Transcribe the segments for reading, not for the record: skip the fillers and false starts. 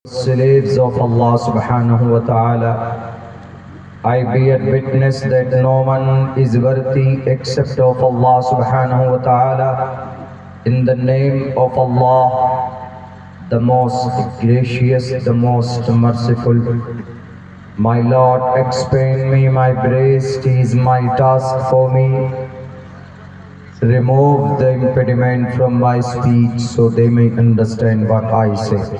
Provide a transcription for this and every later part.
Slaves of Allah subhanahu wa ta'ala, I bear witness that no one is worthy except of Allah subhanahu wa ta'ala. In the name of Allah, the most gracious, the most merciful. My Lord, expand me my breast is my task for me. Remove the impediment from my speech so they may understand what I say.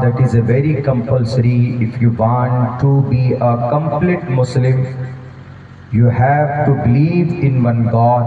that is a very compulsory. If you want to be a complete Muslim, you have to believe in one God.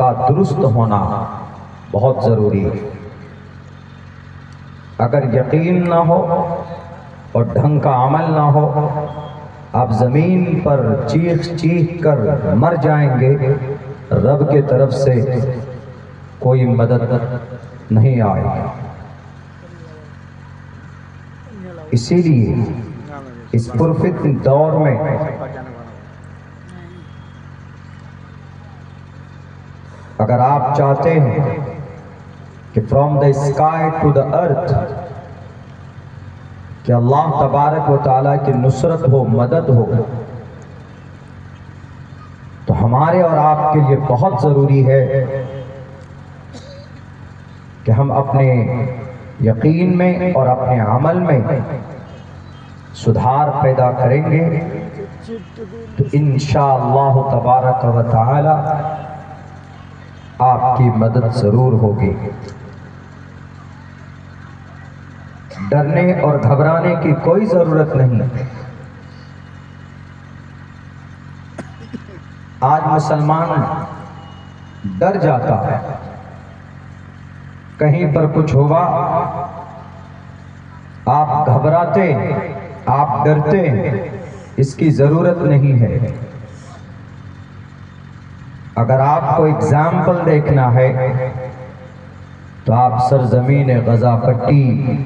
کا درست ہونا بہت ضروری ہے۔ اگر یقین نہ ہو اور ڈھنگ کا عمل نہ ہو، آپ زمین پر چیخ چیخ کر مر جائیں گے، رب کے طرف سے کوئی مدد نہیں آئے گی۔ اسی لیے اس پرفتن دور میں اگر آپ چاہتے ہیں کہ from the sky to the earth کہ اللہ تبارک و تعالیٰ کی نصرت ہو، مدد ہو، تو ہمارے اور آپ کے لیے بہت ضروری ہے کہ ہم اپنے یقین میں اور اپنے عمل میں سدھار پیدا کریں گے تو انشاءاللہ تبارک و تعالی آپ کی مدد ضرور ہوگی۔ ڈرنے اور گھبرانے کی کوئی ضرورت نہیں۔ آج مسلمان ڈر جاتا ہے، کہیں پر کچھ ہوا آپ گھبراتے، آپ ڈرتے، اس کی ضرورت نہیں ہے۔ اگر آپ کو اگزامپل دیکھنا ہے تو آپ سرزمین غزہ پٹی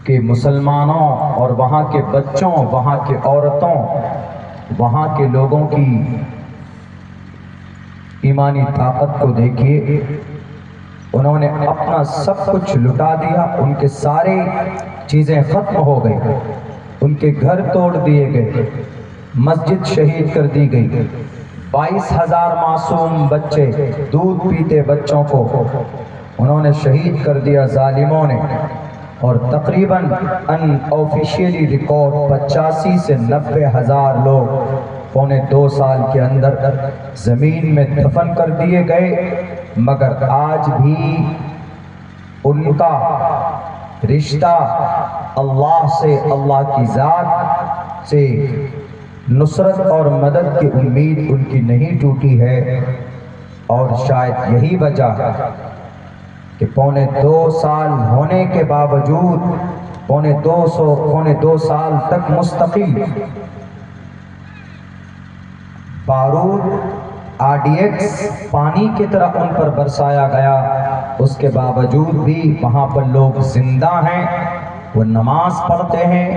کہ مسلمانوں اور وہاں کے بچوں، وہاں کے عورتوں، وہاں کے لوگوں کی ایمانی طاقت کو دیکھیے۔ انہوں نے اپنا سب کچھ لٹا دیا، ان کے سارے چیزیں ختم ہو گئی، ان کے گھر توڑ دیے گئے، مسجد شہید کر دی گئی، 22,000 معصوم بچے، دودھ پیتے بچوں کو انہوں نے شہید کر دیا ظالموں نے، اور تقریباً ان آفیشیلی ریکارڈ 85 سے 90,000 لوگ پونے 2 سال کے اندر زمین میں دفن کر دیے گئے۔ مگر آج بھی ان کا رشتہ اللہ سے، اللہ کی ذات سے نصرت اور مدد کی امید ان کی نہیں ٹوٹی ہے۔ اور شاید یہی وجہ کہ پونے 2 سال ہونے کے باوجود پونے 2 سال تک مستقل بارود RDX پانی کی طرح ان پر برسایا گیا، اس کے باوجود بھی وہاں پر لوگ زندہ ہیں، وہ نماز پڑھتے ہیں،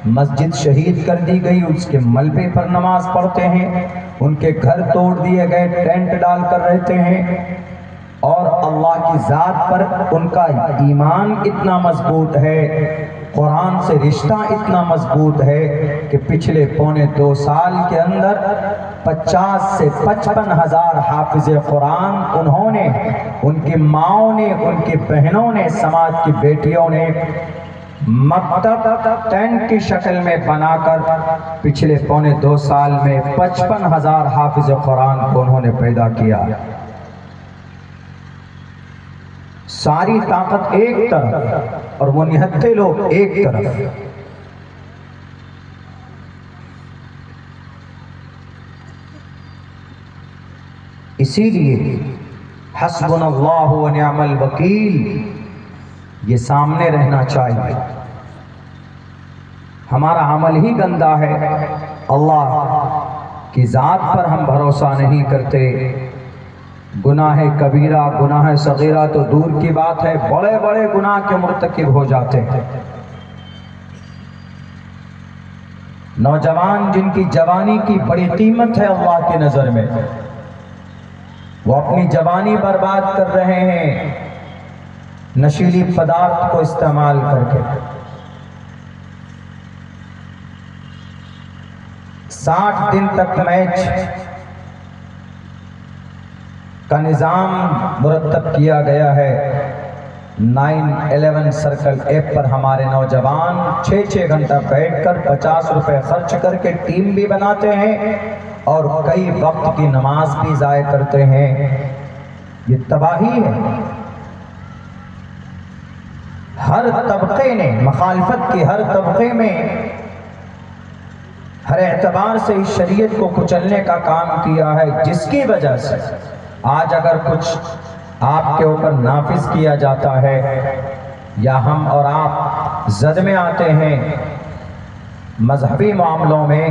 مسجد شہید کر دی گئی، اس کے ملبے پر نماز پڑھتے ہیں، ان کے گھر توڑ دیے گئے، ٹینٹ ڈال کر رہتے ہیں، اور اللہ کی ذات پر ان کا ایمان اتنا مضبوط ہے، قرآن سے رشتہ اتنا مضبوط ہے کہ پچھلے پونے 2 سال کے اندر 50 سے 55,000 حافظ قرآن انہوں نے، ان کی ماؤں نے، ان کی بہنوں نے، سماج کی بیٹیوں نے مکتب ٹینٹ کی شکل میں بنا کر پچھلے پونے 2 سال میں 55,000 حافظ قرآن کو انہوں نے پیدا کیا۔ ساری طاقت ایک طرف اور وہ نہتے لوگ ایک طرف۔ اسی لیے حسبنا اللہ و نعم الوکیل یہ سامنے رہنا چاہیے۔ ہمارا عمل ہی گندا ہے، اللہ کی ذات پر ہم بھروسہ نہیں کرتے۔ گناہ کبیرہ، گناہ صغیرہ تو دور کی بات ہے، بڑے بڑے گناہ کے مرتکب ہو جاتے ہیں۔ نوجوان جن کی جوانی کی بڑی قیمت ہے اللہ کی نظر میں، وہ اپنی جوانی برباد کر رہے ہیں نشیلی پدارت کو استعمال کر کے۔ 60 دن تک میچ کا نظام مرتب کیا گیا ہے۔ 9/11 سرکل ایپ پر ہمارے نوجوان 6 گھنٹہ بیٹھ کر 50 روپے خرچ کر کے ٹیم بھی بناتے ہیں اور کئی وقت کی نماز بھی ضائع کرتے ہیں۔ یہ تباہی ہے۔ ہر طبقے نے، مخالفت کی ہر طبقے میں ہر اعتبار سے اس شریعت کو کچلنے کا کام کیا ہے، جس کی وجہ سے آج اگر کچھ آپ کے اوپر نافذ کیا جاتا ہے یا ہم اور آپ زد میں آتے ہیں مذہبی معاملوں میں،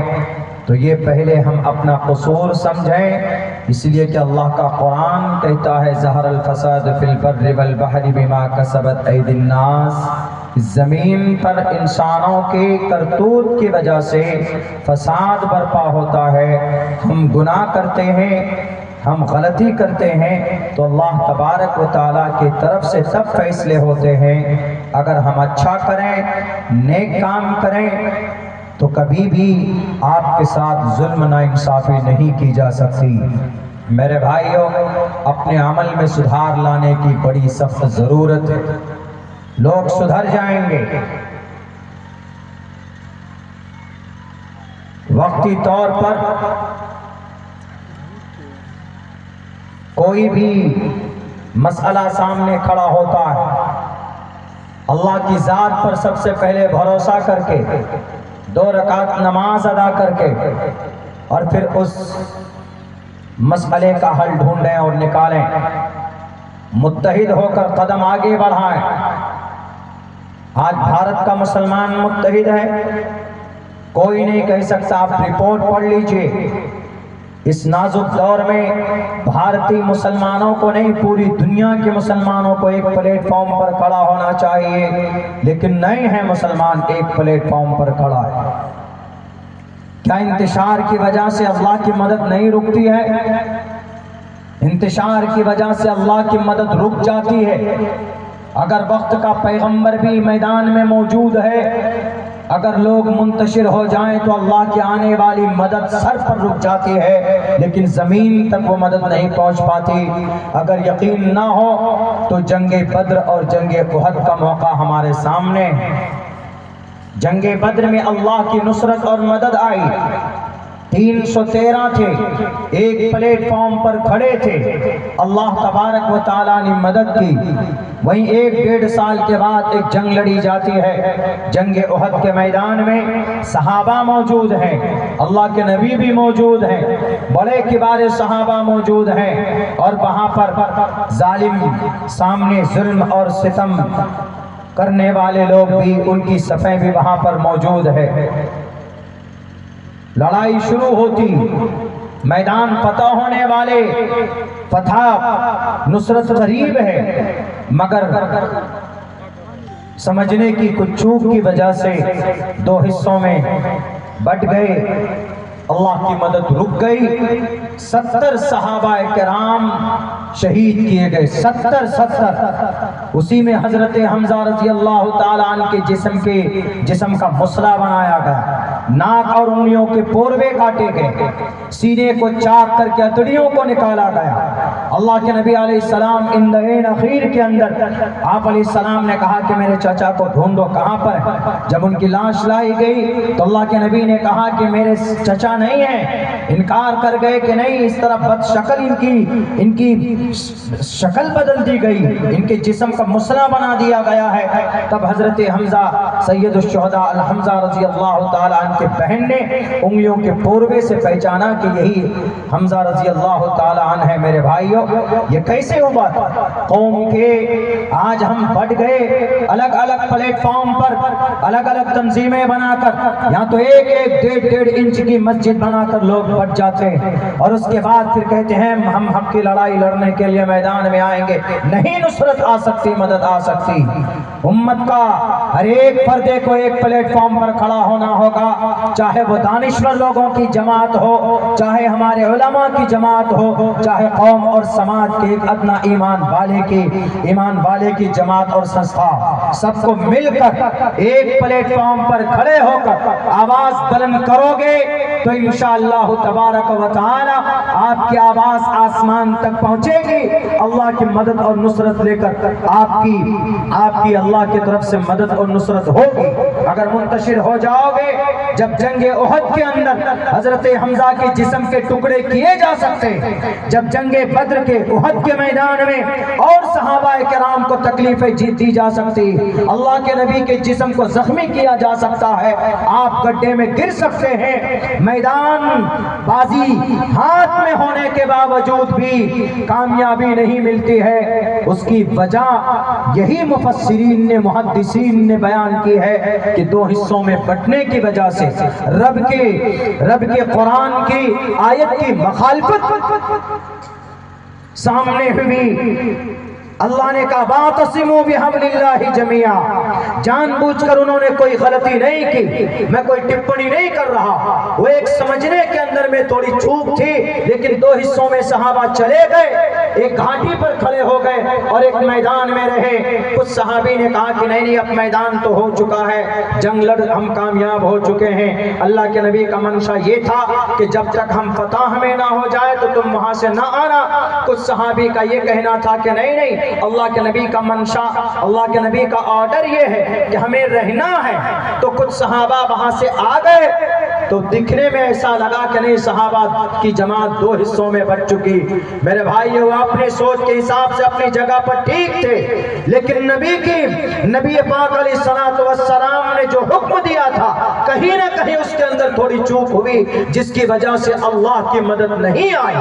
تو یہ پہلے ہم اپنا قصور سمجھیں، اس لیے کہ اللہ کا قرآن کہتا ہے ظہر الفساد فی البر والبحر بما کسبت ایدی الناس، زمین پر انسانوں کے کرتوت کی وجہ سے فساد برپا ہوتا ہے، ہم گناہ کرتے ہیں، ہم غلطی کرتے ہیں تو اللہ تبارک و تعالیٰ کی طرف سے سب فیصلے ہوتے ہیں۔ اگر ہم اچھا کریں، نیک کام کریں تو کبھی بھی آپ کے ساتھ ظلم ناانصافی نہیں کی جا سکتی۔ میرے بھائیوں، اپنے عمل میں سدھار لانے کی بڑی سخت ضرورت ہے، لوگ سدھر جائیں گے۔ وقتی طور پر کوئی بھی مسئلہ سامنے کھڑا ہوتا ہے، اللہ کی ذات پر سب سے پہلے بھروسہ کر کے 2 رکعت نماز ادا کر کے اور پھر اس مسئلے کا حل ڈھونڈیں اور نکالیں، متحد ہو کر قدم آگے بڑھائیں۔ آج بھارت کا مسلمان متحد ہے، کوئی نہیں کہہ سکتا۔ آپ رپورٹ پڑھ لیجئے، اس نازک دور میں بھارتی مسلمانوں کو نہیں، پوری دنیا کے مسلمانوں کو ایک پلیٹ فارم پر کھڑا ہونا چاہیے، لیکن نہیں ہے مسلمان ایک پلیٹ فارم پر کھڑا ہے۔ کیا انتشار کی وجہ سے اللہ کی مدد نہیں رکتی ہے؟ انتشار کی وجہ سے اللہ کی مدد رک جاتی ہے۔ اگر وقت کا پیغمبر بھی میدان میں موجود ہے، اگر لوگ منتشر ہو جائیں تو اللہ کی آنے والی مدد سر پر رک جاتی ہے، لیکن زمین تک وہ مدد نہیں پہنچ پاتی۔ اگر یقین نہ ہو تو جنگ بدر اور جنگ احد کا موقع ہمارے سامنے ہے۔ جنگ بدر میں اللہ کی نصرت اور مدد آئی، 313 تھے، ایک پلیٹ فارم پر کھڑے تھے، اللہ تبارک و تعالیٰ نے مدد کی۔ وہیں 1-1.5 سال کے بعد ایک جنگ لڑی جاتی ہے، جنگ احد کے میدان میں صحابہ موجود ہیں، اللہ کے نبی بھی موجود ہیں، بڑے کبار صحابہ موجود ہیں، اور وہاں پر ظالم سامنے ظلم اور ستم کرنے والے لوگ بھی، ان کی صفیں بھی وہاں پر موجود ہے۔ لڑائی شروع ہوتی، میدان فتح ہونے والے، فتح نصرت قریب ہے، مگر سمجھنے کی کچھ چوک کی وجہ سے 2 حصوں میں بٹ گئے، اللہ کی مدد رک گئی۔ 70 صحابہ کرام شہید کیے گئے، 70 اسی میں حضرت حمزہ رضی اللہ تعالیٰ عنہ کے جسم کا مسئلہ بنایا گیا، ناک اور انگلیوں کے پوروے کاٹے گئے، سینے کو چاک کر کے اتڑیوں کو نکالا گیا۔ اللہ کے نبی علیہ السلام اندہین اخیر کے اندر آپ علیہ السلام نے کہا کہ میرے چچا کو ڈھونڈو کہاں پر ہے۔ جب ان کی لاش لائی گئی تو اللہ کے نبی نے کہا کہ میرے چچا نہیں ہے، انکار کر گئے کہ نہیں، اس طرح بد شکل ان کی شکل بدل دی گئی، ان کے جسم کا مسئلہ بنا دیا گیا ہے۔ تب حضرت حمزہ سید الشہداء الحمزہ رضی اللہ تعالیٰ عنہ کے بہن نے انگلیوں کے پوروے سے پہچانا کہ یہی حمزہ رضی اللہ تعالیٰ عنہ ہے۔ میرے بھائیوں، یہ کیسے ہوا؟ قوم کے آج ہم بٹ گئے، الگ الگ پلیٹ فارم پر الگ الگ تنظیمیں بنا کر، یہاں تو 1-1 انچ کی مسجد بنا کر لوگ بٹ جاتے ہیں، اور اس کے بعد پھر کہتے ہیں ہم حق کی لڑائی لڑنے کے لیے میدان میں آئیں گے۔ نہیں نصرت آ سکتی، مدد آ سکتی۔ امت کا ہر ایک پردے کو ایک پلیٹ فارم پر کھڑا ہونا ہوگا، چاہے وہ دانشور لوگوں کی جماعت ہو، چاہے ہمارے علماء کی جماعت ہو، چاہے قوم اور سماج کے ایک ادنا ایمان والے کی جماعت اور سنستھا، سب کو مل کر ایک پلیٹ فارم پر کھڑے ہو کر آواز بلند کرو گے تو انشاءاللہ تبارک و تعالی آپ کی آواز آسمان تک پہنچے گی۔ اللہ کی مدد اور نصرت لے کر آپ کی اللہ کی طرف سے مدد اور نصرت ہوگی۔ اگر منتشر ہو جاؤ گے جب جنگ احد کے اندر حضرت حمزہ کے جسم کے ٹکڑے کیے جا سکتے، جب جنگ بدر کے احد کے میدان میں اور صحابہ کرام کو تکلیفیں دی جا سکتی، اللہ کے نبی کے جسم کو زخمی کیا جا سکتا ہے، آپ گڈھے میں گر سکتے ہیں، میدان بازی ہاتھ میں ہونے کے باوجود بھی کامیابی نہیں ملتی ہے، اس کی وجہ یہی مفسرین نے محدثین نے بیان کی ہے کہ دو حصوں میں بٹنے کی وجہ سے رب کے قرآن کی آیت کی مخالفت سامنے ہوئی۔ اللہ نے کہا وَاعْتَصِمُوا بِحَبْلِ اللَّهِ جَمِيعًا، جان بوجھ کر انہوں نے کوئی غلطی نہیں کی، میں کوئی ٹپڑی نہیں کر رہا، وہ ایک سمجھنے کے اندر میں تھوڑی چوک تھی، لیکن دو حصوں میں صحابہ چلے گئے، ایک گھاٹی پر کھڑے ہو گئے اور ایک میدان میں رہے۔ کچھ صحابی نے کہا کہ نہیں اب میدان تو ہو چکا ہے، جنگ لڑ ہم کامیاب ہو چکے ہیں، اللہ کے نبی کا منشا یہ تھا کہ جب تک ہم فتح ہمیں نہ ہو جائے تو تم وہاں سے نہ آنا۔ کچھ صحابی کا یہ کہنا تھا کہ نہیں اللہ کے نبی کا منشا، اللہ کے نبی کا آرڈر یہ ہے کہ ہمیں رہنا ہے، تو کچھ صحابہ وہاں سے آ گئے، تو دکھنے میں ایسا لگا کہ نہیں صحابہ کی جماعت دو حصوں میں بٹ چکی۔ میرے بھائی وہ اپنی سوچ کے حساب سے اپنی جگہ پر ٹھیک تھے، لیکن نبی پاک علیہ الصلوۃ والسلام نے جو حکم دیا تھا کہیں نہ کہیں اس کے اندر تھوڑی چوک ہوئی، جس کی وجہ سے اللہ کی مدد نہیں آئی،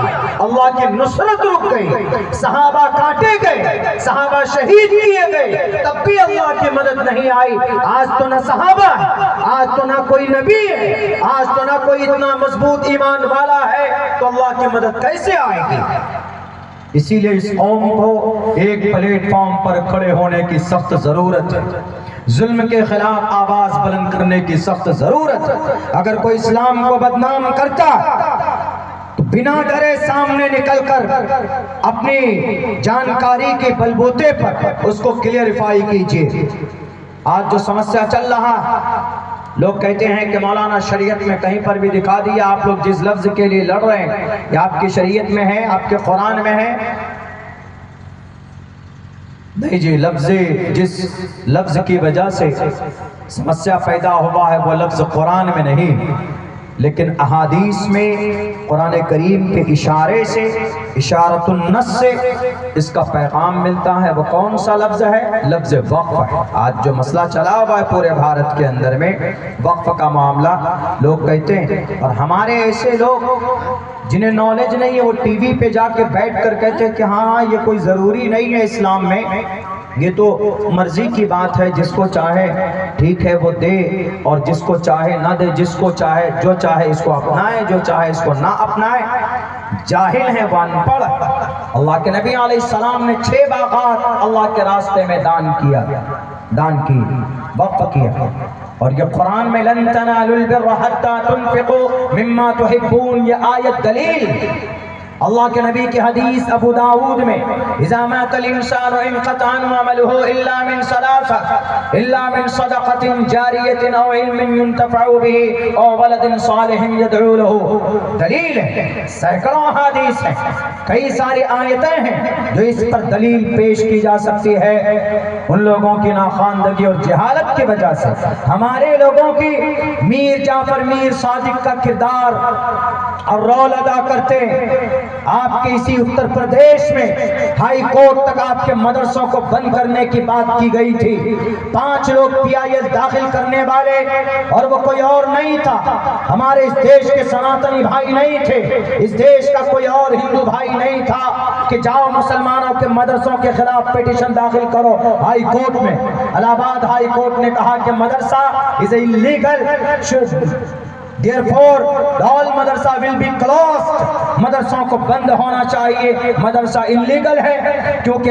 اللہ کی نصرت رک گئی، صحابہ کاٹے گئے، صحابہ شہید کیے گئے، تب بھی اللہ کی مدد نہیں آئی۔ آج تو نہ صحابہ ہے، آج تو نہ کوئی نبی ہے، آج تو نہ کوئی اتنا مضبوط ایمان والا ہے، تو اللہ کی مدد کیسے آئے گی؟ اسی لیے اس قوم کو ایک پلیٹ فارم پر کھڑے ہونے کی سخت ضرورت ہے، ظلم کے خلاف آواز بلند کرنے کی سخت ضرورت ہے۔ اگر کوئی اسلام کو بدنام کرتا تو بنا ڈرے سامنے نکل کر اپنی جانکاری کے بلبوتے پر اس کو کلیئرفائی کیجیے۔ آج جو سمسیا چل رہا، لوگ کہتے ہیں کہ مولانا شریعت میں کہیں پر بھی دکھا دیا، آپ لوگ جس لفظ کے لیے لڑ رہے ہیں یہ آپ کی شریعت میں ہے، آپ کے قرآن میں ہے؟ نہیں جی، جس لفظ کی وجہ سے سمسیا پیدا ہوا ہے وہ لفظ قرآن میں نہیں، لیکن احادیث میں قرآن کریم کے اشارے سے، اشارت النص سے اس کا پیغام ملتا ہے۔ وہ کون سا لفظ ہے؟ لفظ وقف ہے۔ آج جو مسئلہ چلا ہوا ہے پورے بھارت کے اندر میں وقف کا معاملہ، لوگ کہتے ہیں، اور ہمارے ایسے لوگ جنہیں نالج نہیں ہے وہ ٹی وی پہ جا کے بیٹھ کر کہتے ہیں کہ ہاں یہ کوئی ضروری نہیں ہے اسلام میں، یہ تو مرضی کی بات ہے، جس کو چاہے ٹھیک ہے وہ دے اور جس کو چاہے نہ دے، جس کو چاہے جو چاہے اس کو اپنائے، جو چاہے اس کو نہ اپنائے۔ جاہل ہیں، وہ ان پڑھ۔ اللہ کے نبی علیہ السلام نے 6 باغات اللہ کے راستے میں دان کی، وقف کیا، اور یہ قرآن میں لن تنالوا البر حتى تنفقوا مما تحبون، یہ آیت دلیل۔ اللہ کے نبی کی حدیث ابو داود میں اذا مات الانسان انقطع عنه عمله الا من ثلاثه الا من صدقه جاريه او علم ينتفع به او ولد صالح يدعو له، دلیل ہے، سینکڑوں حدیث ہیں، کئی ساری آیتیں ہیں جو اس پر دلیل پیش کی جا سکتی ہے۔ ان لوگوں کی ناخواندگی اور جہالت کی وجہ سے ہمارے لوگوں کی میر جعفر میر صادق کا کردار اور رول ادا کرتے ہیں۔ آپ کے اسی اتر پردیش میں ہائی کورٹ تک آپ کے مدرسوں کو بند کرنے کی بات کی گئی تھی۔ 5 لوگ PIL داخل کرنے والے، اور وہ کوئی اور نہیں تھا، ہمارے اس دیش کے سناتنی بھائی نہیں تھے، اس دیش کا کوئی اور ہندو بھائی نہیں تھا کہ جاؤ مسلمانوں کے مدرسوں کے خلاف پیٹیشن داخل کرو ہائی کورٹ میں۔ الہ آباد ہائی کورٹ نے کہا کہ مدرسہ is illegal، therefore all مدرسہ will be closed، مدرسوں کو بند ہونا چاہیے، مدرسہ انلیگل ہے، کیونکہ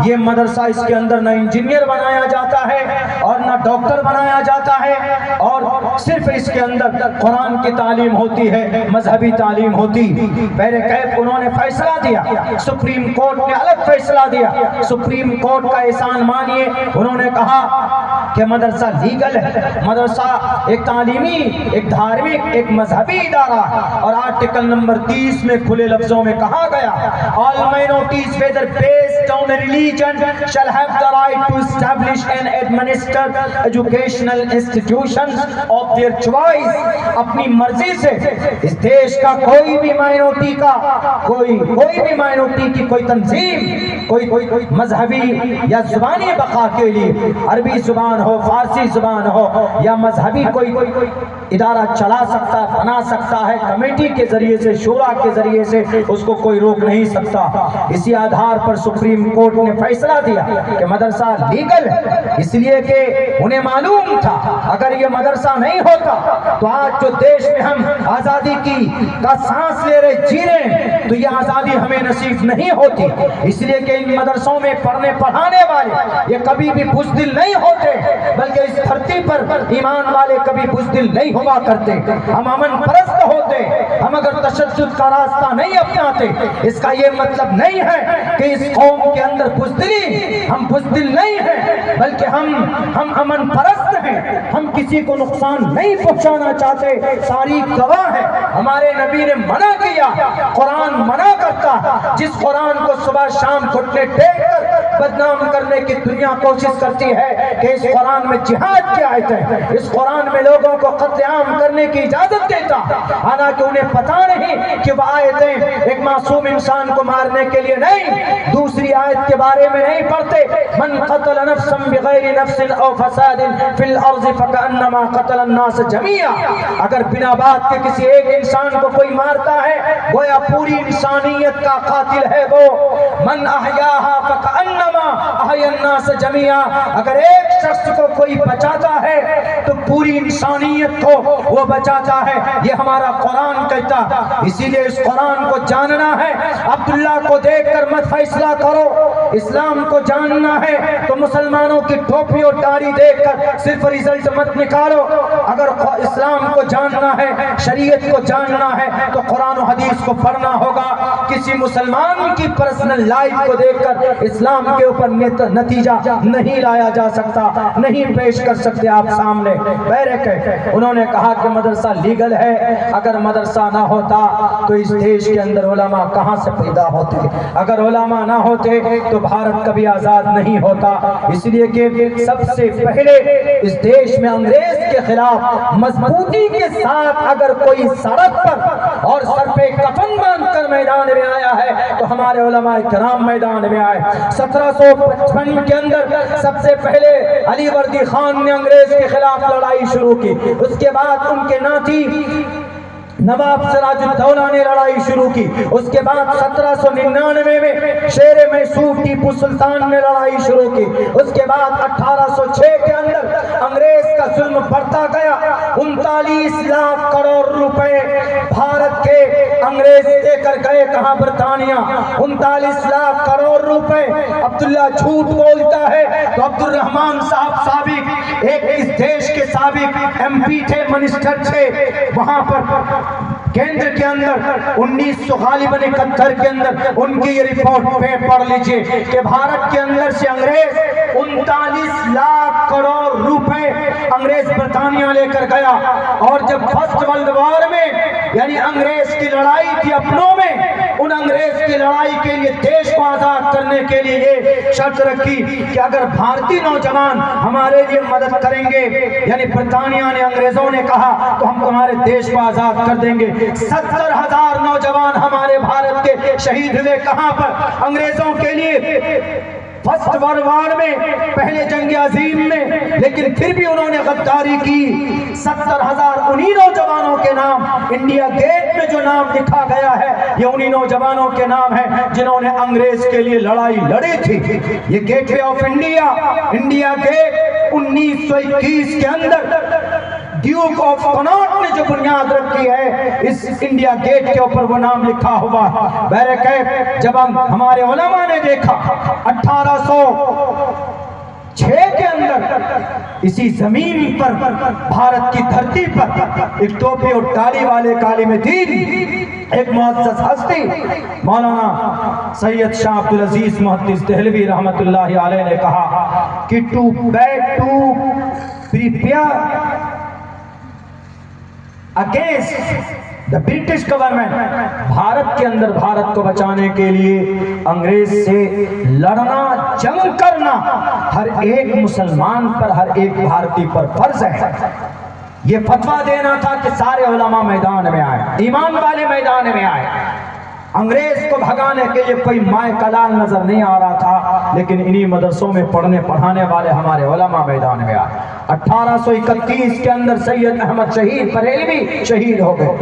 یہ مدرسہ اس کے اندر نہ انجینئر بنایا جاتا ہے اور نہ ڈاکٹر بنایا جاتا ہے، اور صرف اس کے اندر قرآن کی تعلیم ہوتی ہے، مذہبی تعلیم ہوتی۔ پہلے کیف انہوں نے فیصلہ دیا، سپریم کورٹ نے الگ فیصلہ دیا، سپریم کورٹ کا احسان مانیے، انہوں نے کہا کہ مدرسہ لیگل ہے، مدرسہ ایک تعلیمی، ایک دھارمک، ایک مذہبی ادارہ، اور آرٹیکل نمبر 30 میں کھلے لفظوں میں کہا گیا all minorities whether based based on religion shall have the right to establish and administer educational institutions of their choice. اپنی مرضی سے اس دیش کا کوئی بھی مائنورٹی کا کوئی بھی مائنورٹی کی کوئی تنظیم کوئی مذہبی یا زبانی بقا کے لیے عربی زبان ہو فارسی زبان ہو یا مذہبی کوئی ادارہ چلا سکتا بنا سکتا ہے کمیٹی کے ذریعے سے شورا کے ذریعے سے اس کو کوئی روک نہیں سکتا. اسی آدھار پر سپریم کورٹ نے فیصلہ دیا کہ مدرسہ لیگل ہے اس لیے کہ انہیں معلوم تھا اگر یہ مدرسہ نہیں ہوتا تو آج جو دیش میں ہم آزادی کا سانس لے رہے جی رہے ہیں تو یہ آزادی ہمیں نصیب نہیں ہوتی. اس لیے کہ ان مدرسوں میں پڑھنے پڑھانے والے یہ کبھی بھی بزدل نہیں ہوتے بلکہ اس دھرتی پر ایمان والے کبھی بزدل نہیں ہوا کرتے. ہم امن پرست ہوتے ہم اگر تشدد کا راستہ نہیں اپناتے اس کا یہ مطلب نہیں ہے کہ اس قوم کے اندر بزدلی ہم بزدل نہیں ہیں بلکہ ہم امن پرست ہیں. ہم کسی کو نقصان نہیں پہنچانا چاہتے. تاریخ گواہ ہے ہمارے نبی نے منع کیا قرآن منع کرتا جس قرآن کو صبح شام گھٹنے ٹیک کر بدنام کرنے کی دنیا کوشش کرتی ہے کہ اس قرآن میں جہاد کی آیت ہے اس قرآن میں لوگوں کو قتل عام کرنے کی اجازت دیتا حالانکہ انہیں پتا نہیں کہ وہ آیتیں ایک معصوم انسان کو مارنے کے لیے نہیں دوسری آیت کے بارے میں نہیں پڑھتے من قتل نفسا بغیر نفس او فساد فی الارض فکأنما قتل الناس جميعا. اگر بنا بات کے کسی ایک انسان کو کوئی مارتا ہے گویا پوری انسانیت کا قاتل ہے وہ. من احیاها فکأنما احیا الناس جميعا. اگر ایک شخص کو کوئی بچاتا ہے تو پوری انسانیت کو وہ بچاتا ہے یہ ہمارا قرآن کہتا. اسی لیے اس قرآن کو جاننا ہے. عبداللہ کو دیکھ کر مت فیصلہ کرو. اسلام کو جاننا ہے تو مسلمانوں کی ٹوپی اور داڑھی دیکھ کر صرف رزلٹ مت نکالو. اگر اسلام کو جاننا ہے شریعت کو جاننا ہے تو قرآن و حدیث کو پڑھنا ہوگا. کسی مسلمان کی پرسنل لائف کو دیکھ کر اسلام کے اوپر نتیجہ نہیں لایا جا سکتا نہیں پیش کر سکتے آپ سامنے. انہوں نے کہا کہ مدرسہ لیگل ہے. اگر مدرسہ نہ ہوتا تو اس دیش کے اندر علماء کہاں سے پیدا ہوتے اگر علماء نہ ہوتے تو بھارت کبھی آزاد نہیں ہوتا. اس لیے کہ سب سے پہلے اس دیش میں انگریز کے خلاف مضبوطی کے ساتھ اگر کوئی سڑک پر اور سر پہ کفن باندھ کر میدان میں آیا ہے تو ہمارے علماء کرام میدان میں آئے. 1755 کے اندر سب سے پہلے علی وردی خان نے انگریز کے خلاف لڑائی شروع کی. اس کے بعد ان کے ناتی نواب سراج الدولہ نے لڑائی شروع کی. اس کے بعد 1799 میں شیر میسور ٹیپو سلطان نے لڑائی شروع کی. اس کے بعد 1806 کے اندر انگریز کا ظلم بڑھتا گیا. 39 لاکھ کروڑ روپے بھارت کے انگریز دے کر گئے کہاں برطانیہ 39 لاکھ کروڑ روپے. عبداللہ جھوٹ بولتا ہے تو عبد الرحمان صاحب سابق ایک اس دیش کے سابق ایم پی تھے منسٹر تھے وہاں پر کیندر کے اندر 1971 کے اندر ان کی یہ رپورٹ پہ پڑھ لیجئے کہ بھارت کے اندر سے انگریز 39 لاکھ کروڑ روپے انگریز برطانیہ لے کر گیا. اور جب فرسٹ ورلڈ وار میں یعنی انگریز کی لڑائی تھی اپنوں میں ان انگریز کی لڑائی کے لیے دیش کو آزاد کرنے کے لیے یہ شرط رکھی کہ اگر بھارتی نوجوان ہمارے لیے مدد کریں گے یعنی برطانیہ نے انگریزوں نے کہا تو ہم تمہارے دیش کو آزاد کر دیں گے. 70,000 نوجوان ہمارے بھارت کے شہید ہوئے کہاں پر انگریزوں کے لیے فرسٹ ورلڈ وار میں پہلے جنگ عظیم میں. لیکن پھر بھی انہوں نے غداری کی. 70,000 انہی نوجوانوں کے نام انڈیا گیٹ میں جو نام لکھا گیا ہے یہ انہی نوجوانوں کے نام ہے جنہوں نے انگریز کے لیے لڑائی لڑی تھی. یہ gateway of India gate 1921 کے اندر ڈیوک آف کناٹ نے جو بنیاد رکھی ہے اس انڈیا گیٹ کے اوپر وہ نام لکھا ہوا. بہرکیف جب ہمارے علماء نے دیکھا 1806 کے اندر اسی زمین پر بھارت کی دھرتی پر ایک ٹوپی اور ٹالی والے عالم دین ایک معزز ہستی مولانا سید شاہ عبدالعزیز محدث دہلوی رحمت اللہ علیہ نے کہا کہ to prepare against the British government Bharat کے اندر بھارت کو بچانے کے لیے انگریز سے لڑنا، جنگ کرنا ہر ایک مسلمان پر، ہر ایک بھارتی پر فرض ہے۔ یہ فتویٰ دینا تھا کہ سارے علماء میدان میں آئے، ایمان والے میدان میں آئے۔ انگریز کو بھگانے کے لیے کوئی مائے کلال نظر نہیں آ رہا تھا، لیکن انہی مدرسوں میں پڑھنے پڑھانے والے ہمارے علماء میدان میں آئے۔ 1831 کے اندر سید احمد شہید بریلوی شہید ہو گئے،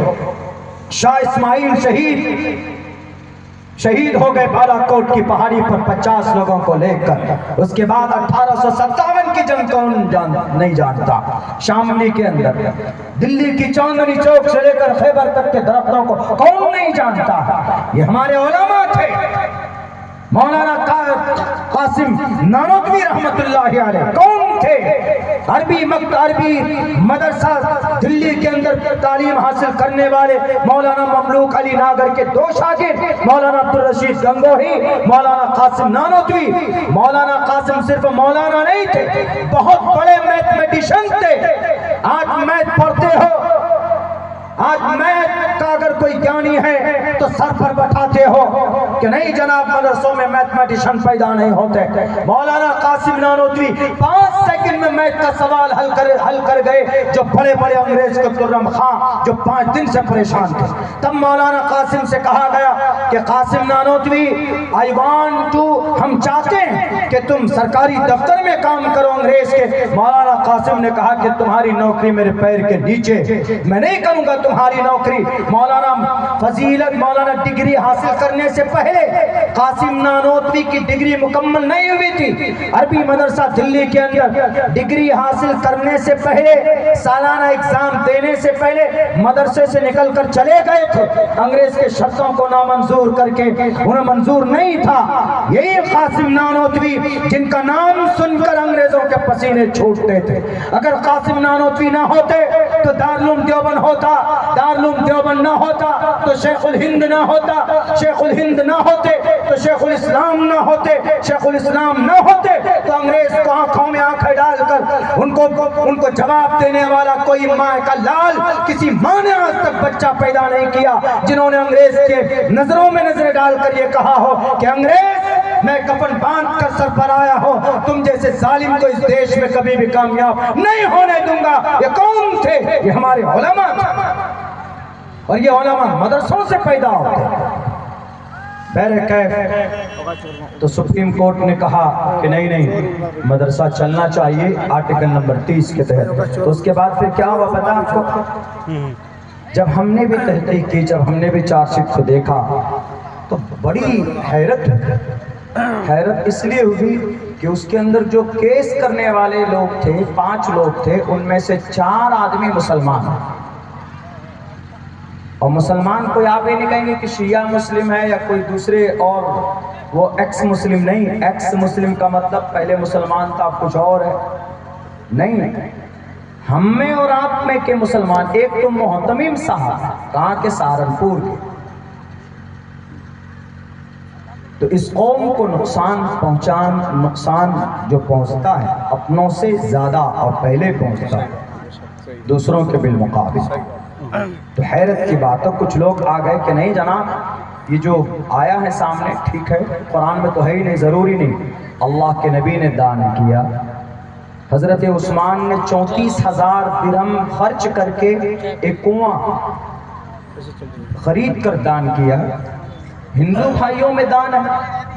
شاہ اسماعیل شہید ہو گئے بالا کوٹ کی پہاڑی پر 50 لوگوں کو لے کر۔ اس کے بعد 1857 کی جنگ کون نہیں جانتا؟ شاملی کے اندر دلی کی چاندنی چوک سے لے کر خیبر تک کے درختوں کو کون نہیں جانتا؟ یہ ہمارے علماء تھے۔ مولانا قاسم نانوتوی رحمت اللہ علیہ کون تھے؟ عربی مدرسہ دلی کے اندر تعلیم حاصل کرنے والے مولانا مملوک علی ناگر کے 2 شاگرد، مولانا عبدالرشید گنگوہی، مولانا قاسم نانوتوی۔ مولانا قاسم صرف مولانا نہیں تھے، بہت بڑے میتھمیٹیشن تھے۔ آج میتھ پڑھتے ہو، آج میتھ کا اگر کوئی جانی ہے تو سر پر بٹھاتے ہو کہ نہیں جناب مدرسوں میں میتھمیٹیشن پیدا نہیں ہوتے۔ مولانا قاسم نانوتوی 5 سیکنڈ میں میتھ کا سوال حل کر گئے، جو بڑے بڑے انگریز کو خرم خان جو 5 دن سے پریشان تھے۔ تب مولانا قاسم سے کہا گیا کہ قاسم نانوتوی ہم چاہتے ہیں کہ تم سرکاری دفتر میں کام کرو انگریز کے۔ مولانا قاسم نے کہا کہ تمہاری نوکری میرے پیر کے نیچے، میں نہیں کروں گا تمہاری نوکری۔ مولانا فضیلت مولانا ڈگری حاصل کرنے سے پہلے قاسم نانوتوی کی ڈگری مکمل نہیں ہوئی تھی۔ عربی مدرسہ دلی کے اندر ڈگری حاصل کرنے سے پہلے، سالانہ ایگزام دینے سے پہلے مدرسے سے نکل کر چلے گئے تھے، انگریز کے شرطوں کو نامنظور کر کے، انہیں منظور نہیں تھا۔ یہی قاسم نانوتوی جن کا نام سن کر انگریزوں کے پسینے چھوٹتے تھے۔ اگر قاسم نانوتوی نہ ہوتے تو دارالعلوم دیوبند ہوتا، دارالعلوم دیوبند نہ ہوتا تو شیخ الہند نہ ہوتا، شیخ الہند نہ ہوتے تو شیخ الاسلام نہ ہوتے، شیخ الاسلام نہ ہوتے تو انگریز کو آنکھوں میں آنکھیں ڈال کر ان کو جواب دینے والا کوئی ماں کا لال، کسی ماں نے آج تک بچہ پیدا نہیں کیا جنہوں نے انگریز کے نظروں میں نظریں ڈال کر یہ کہا ہو کہ انگریز میں کفن باندھ کر سر پر آیا ہو، تم جیسے ظالم کو اس دیش میں کبھی بھی کامیاب نہیں ہونے دوں گا۔ یہ کون تھے؟ یہ ہمارے علماء تھے، اور یہ علماء مدرسوں سے پیدا ہوتے ہیں۔ تو سپریم کورٹ نے کہا کہ نہیں مدرسہ چلنا چاہیے آرٹیکل نمبر 30 کے تحت۔ تو اس کے بعد پھر کیا ہوا پتا آپ کو؟ جب ہم نے بھی تحقیق کی، جب ہم نے بھی چارج شیٹ کو دیکھا تو بڑی حیرت اس لیے ہوئی کہ اس کے اندر جو کیس کرنے والے لوگ تھے 5 لوگ تھے، ان میں سے 4 آدمی مسلمان ہیں۔ اور مسلمان کوئی آپ یہ نہیں کہیں گے کہ شیعہ مسلم ہے یا کوئی دوسرے، اور وہ ایکس مسلم نہیں۔ ایکس مسلم کا مطلب پہلے مسلمان تھا کچھ اور ہے، نہیں۔ ہم میں اور آپ میں کے مسلمان، ایک تو محتمم صاحب کہاں کے؟ سہارنپور کے۔ تو اس قوم کو نقصان جو پہنچتا ہے اپنوں سے زیادہ اور پہلے پہنچتا ہے دوسروں کے بالمقابل۔ تو حیرت کی بات ہے، کچھ لوگ آ گئے کہ نہیں جناب یہ جو آیا ہے سامنے ٹھیک ہے، قرآن میں تو ہے ہی نہیں، ضروری نہیں۔ اللہ کے نبی نے دان کیا، حضرت عثمان نے 34,000 درہم خرچ کر کے ایک کنواں خرید کر دان کیا۔ ہندو بھائیوں میں دان ہے،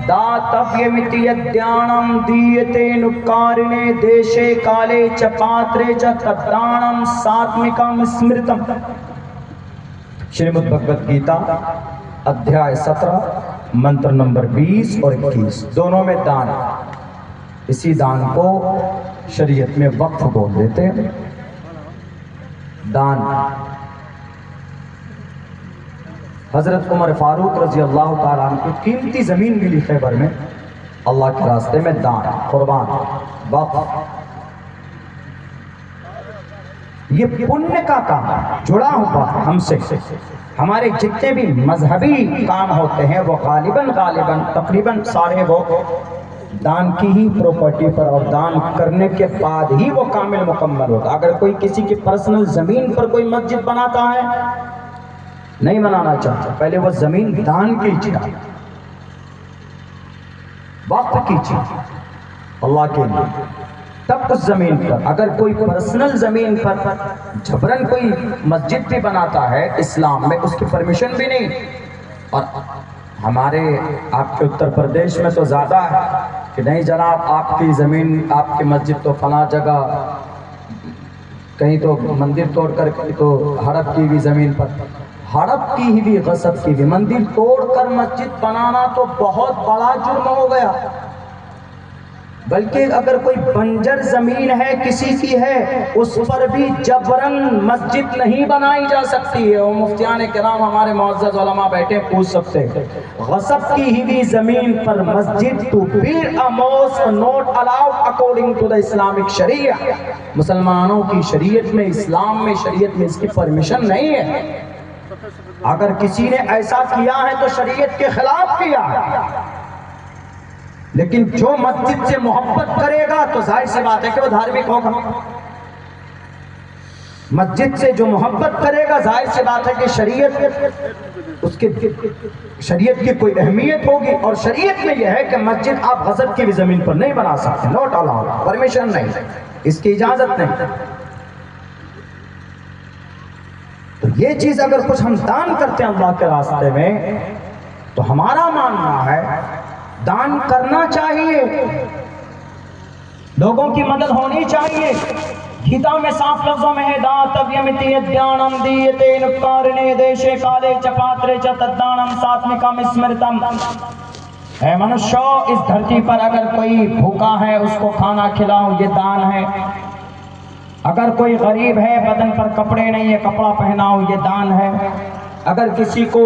داتویہ متیدیانم دیتے نکارنے دیشے کالے چپاترے چتدانم ساتمکم اسمرتم۔ شریمد بھگوت گیتا ادھیائے 17 منتر نمبر 20 اور 21 دونوں میں دان ہے۔ اسی دان کو شریعت میں وقف بول دیتے ہیں۔ دان حضرت عمر فاروق رضی اللہ تعالیٰ عنہ کو قیمتی زمین ملی خیبر میں، اللہ کے راستے میں دان، قربان، وقف۔ یہ پنیہ کا کام جڑا ہوا ہم سے۔ ہمارے جتنے بھی مذہبی کام ہوتے ہیں وہ غالباً تقریباً سارے وہ دان کی ہی پراپرٹی پر اور دان کرنے کے بعد ہی وہ کامل مکمل ہوتا۔ اگر کوئی کسی کی پرسنل زمین پر کوئی مسجد بناتا ہے نہیں بنانا چاہتا، پہلے وہ زمین دان کیجیے، وقف کیجیے اللہ کے لیے، تب اس زمین پر اگر کوئی پرسنل زمین پر جبرن کوئی مسجد بھی بناتا ہے اسلام میں، اس کی پرمیشن بھی نہیں. اور ہمارے آپ کے اتر پردیش میں تو زیادہ ہے کہ نہیں جناب آپ کی زمین، آپ کی مسجد تو فلاں جگہ، کہیں تو مندر توڑ کر، کہیں تو ہڑپ کی ہوئی زمین پر، ہڑپ کی ہوئی، غصب کی ہوئی مندر توڑ کر مسجد بنانا تو بہت بڑا جرم ہو گیا. بلکہ اگر کوئی بنجر زمین ہے کسی کی ہے، اس پر بھی جبرن مسجد نہیں بنائی جا سکتی ہے. اور مفتیان کرام ہمارے معزز علماء بیٹھے پوچھ سکتے ہیں، غصب کی ہوئی زمین پر مسجد to build a mosque not allowed according to the Islamic Sharia. مسلمانوں کی شریعت میں، اسلام میں، شریعت میں اس کی پرمیشن نہیں ہے. اگر کسی نے ایسا کیا ہے تو شریعت کے خلاف کیا ہے. لیکن جو مسجد سے محبت کرے گا تو ظاہر سی بات ہے کہ وہ دھارمک ہوگا. مسجد سے جو محبت کرے گا ظاہر سی بات ہے کہ شریعت، اس کے شریعت کی کوئی اہمیت ہوگی. اور شریعت میں یہ ہے کہ مسجد آپ غصب کی بھی زمین پر نہیں بنا سکتے، نوٹ الاؤڈ، پرمیشن نہیں، اس کی اجازت نہیں. تو یہ چیز اگر کچھ ہم دان کرتے ہیں اللہ کے راستے میں تو ہمارا ماننا ہے دان کرنا چاہیے، لوگوں کی مدد ہونی چاہیے. گیتا میں صاف لفظوں میں ہے داتویمتی ادھیانم دیتے نکارنے دیشے کالے چپاترے چتدانم ساتمکم اسمرتم. اے منشو، اس دھرتی پر اگر کوئی بھوکا ہے اس کو کھانا کھلاؤ، یہ دان ہے. اگر کوئی غریب ہے بدن پر کپڑے نہیں ہے کپڑا پہناؤ، یہ دان ہے. اگر کسی کو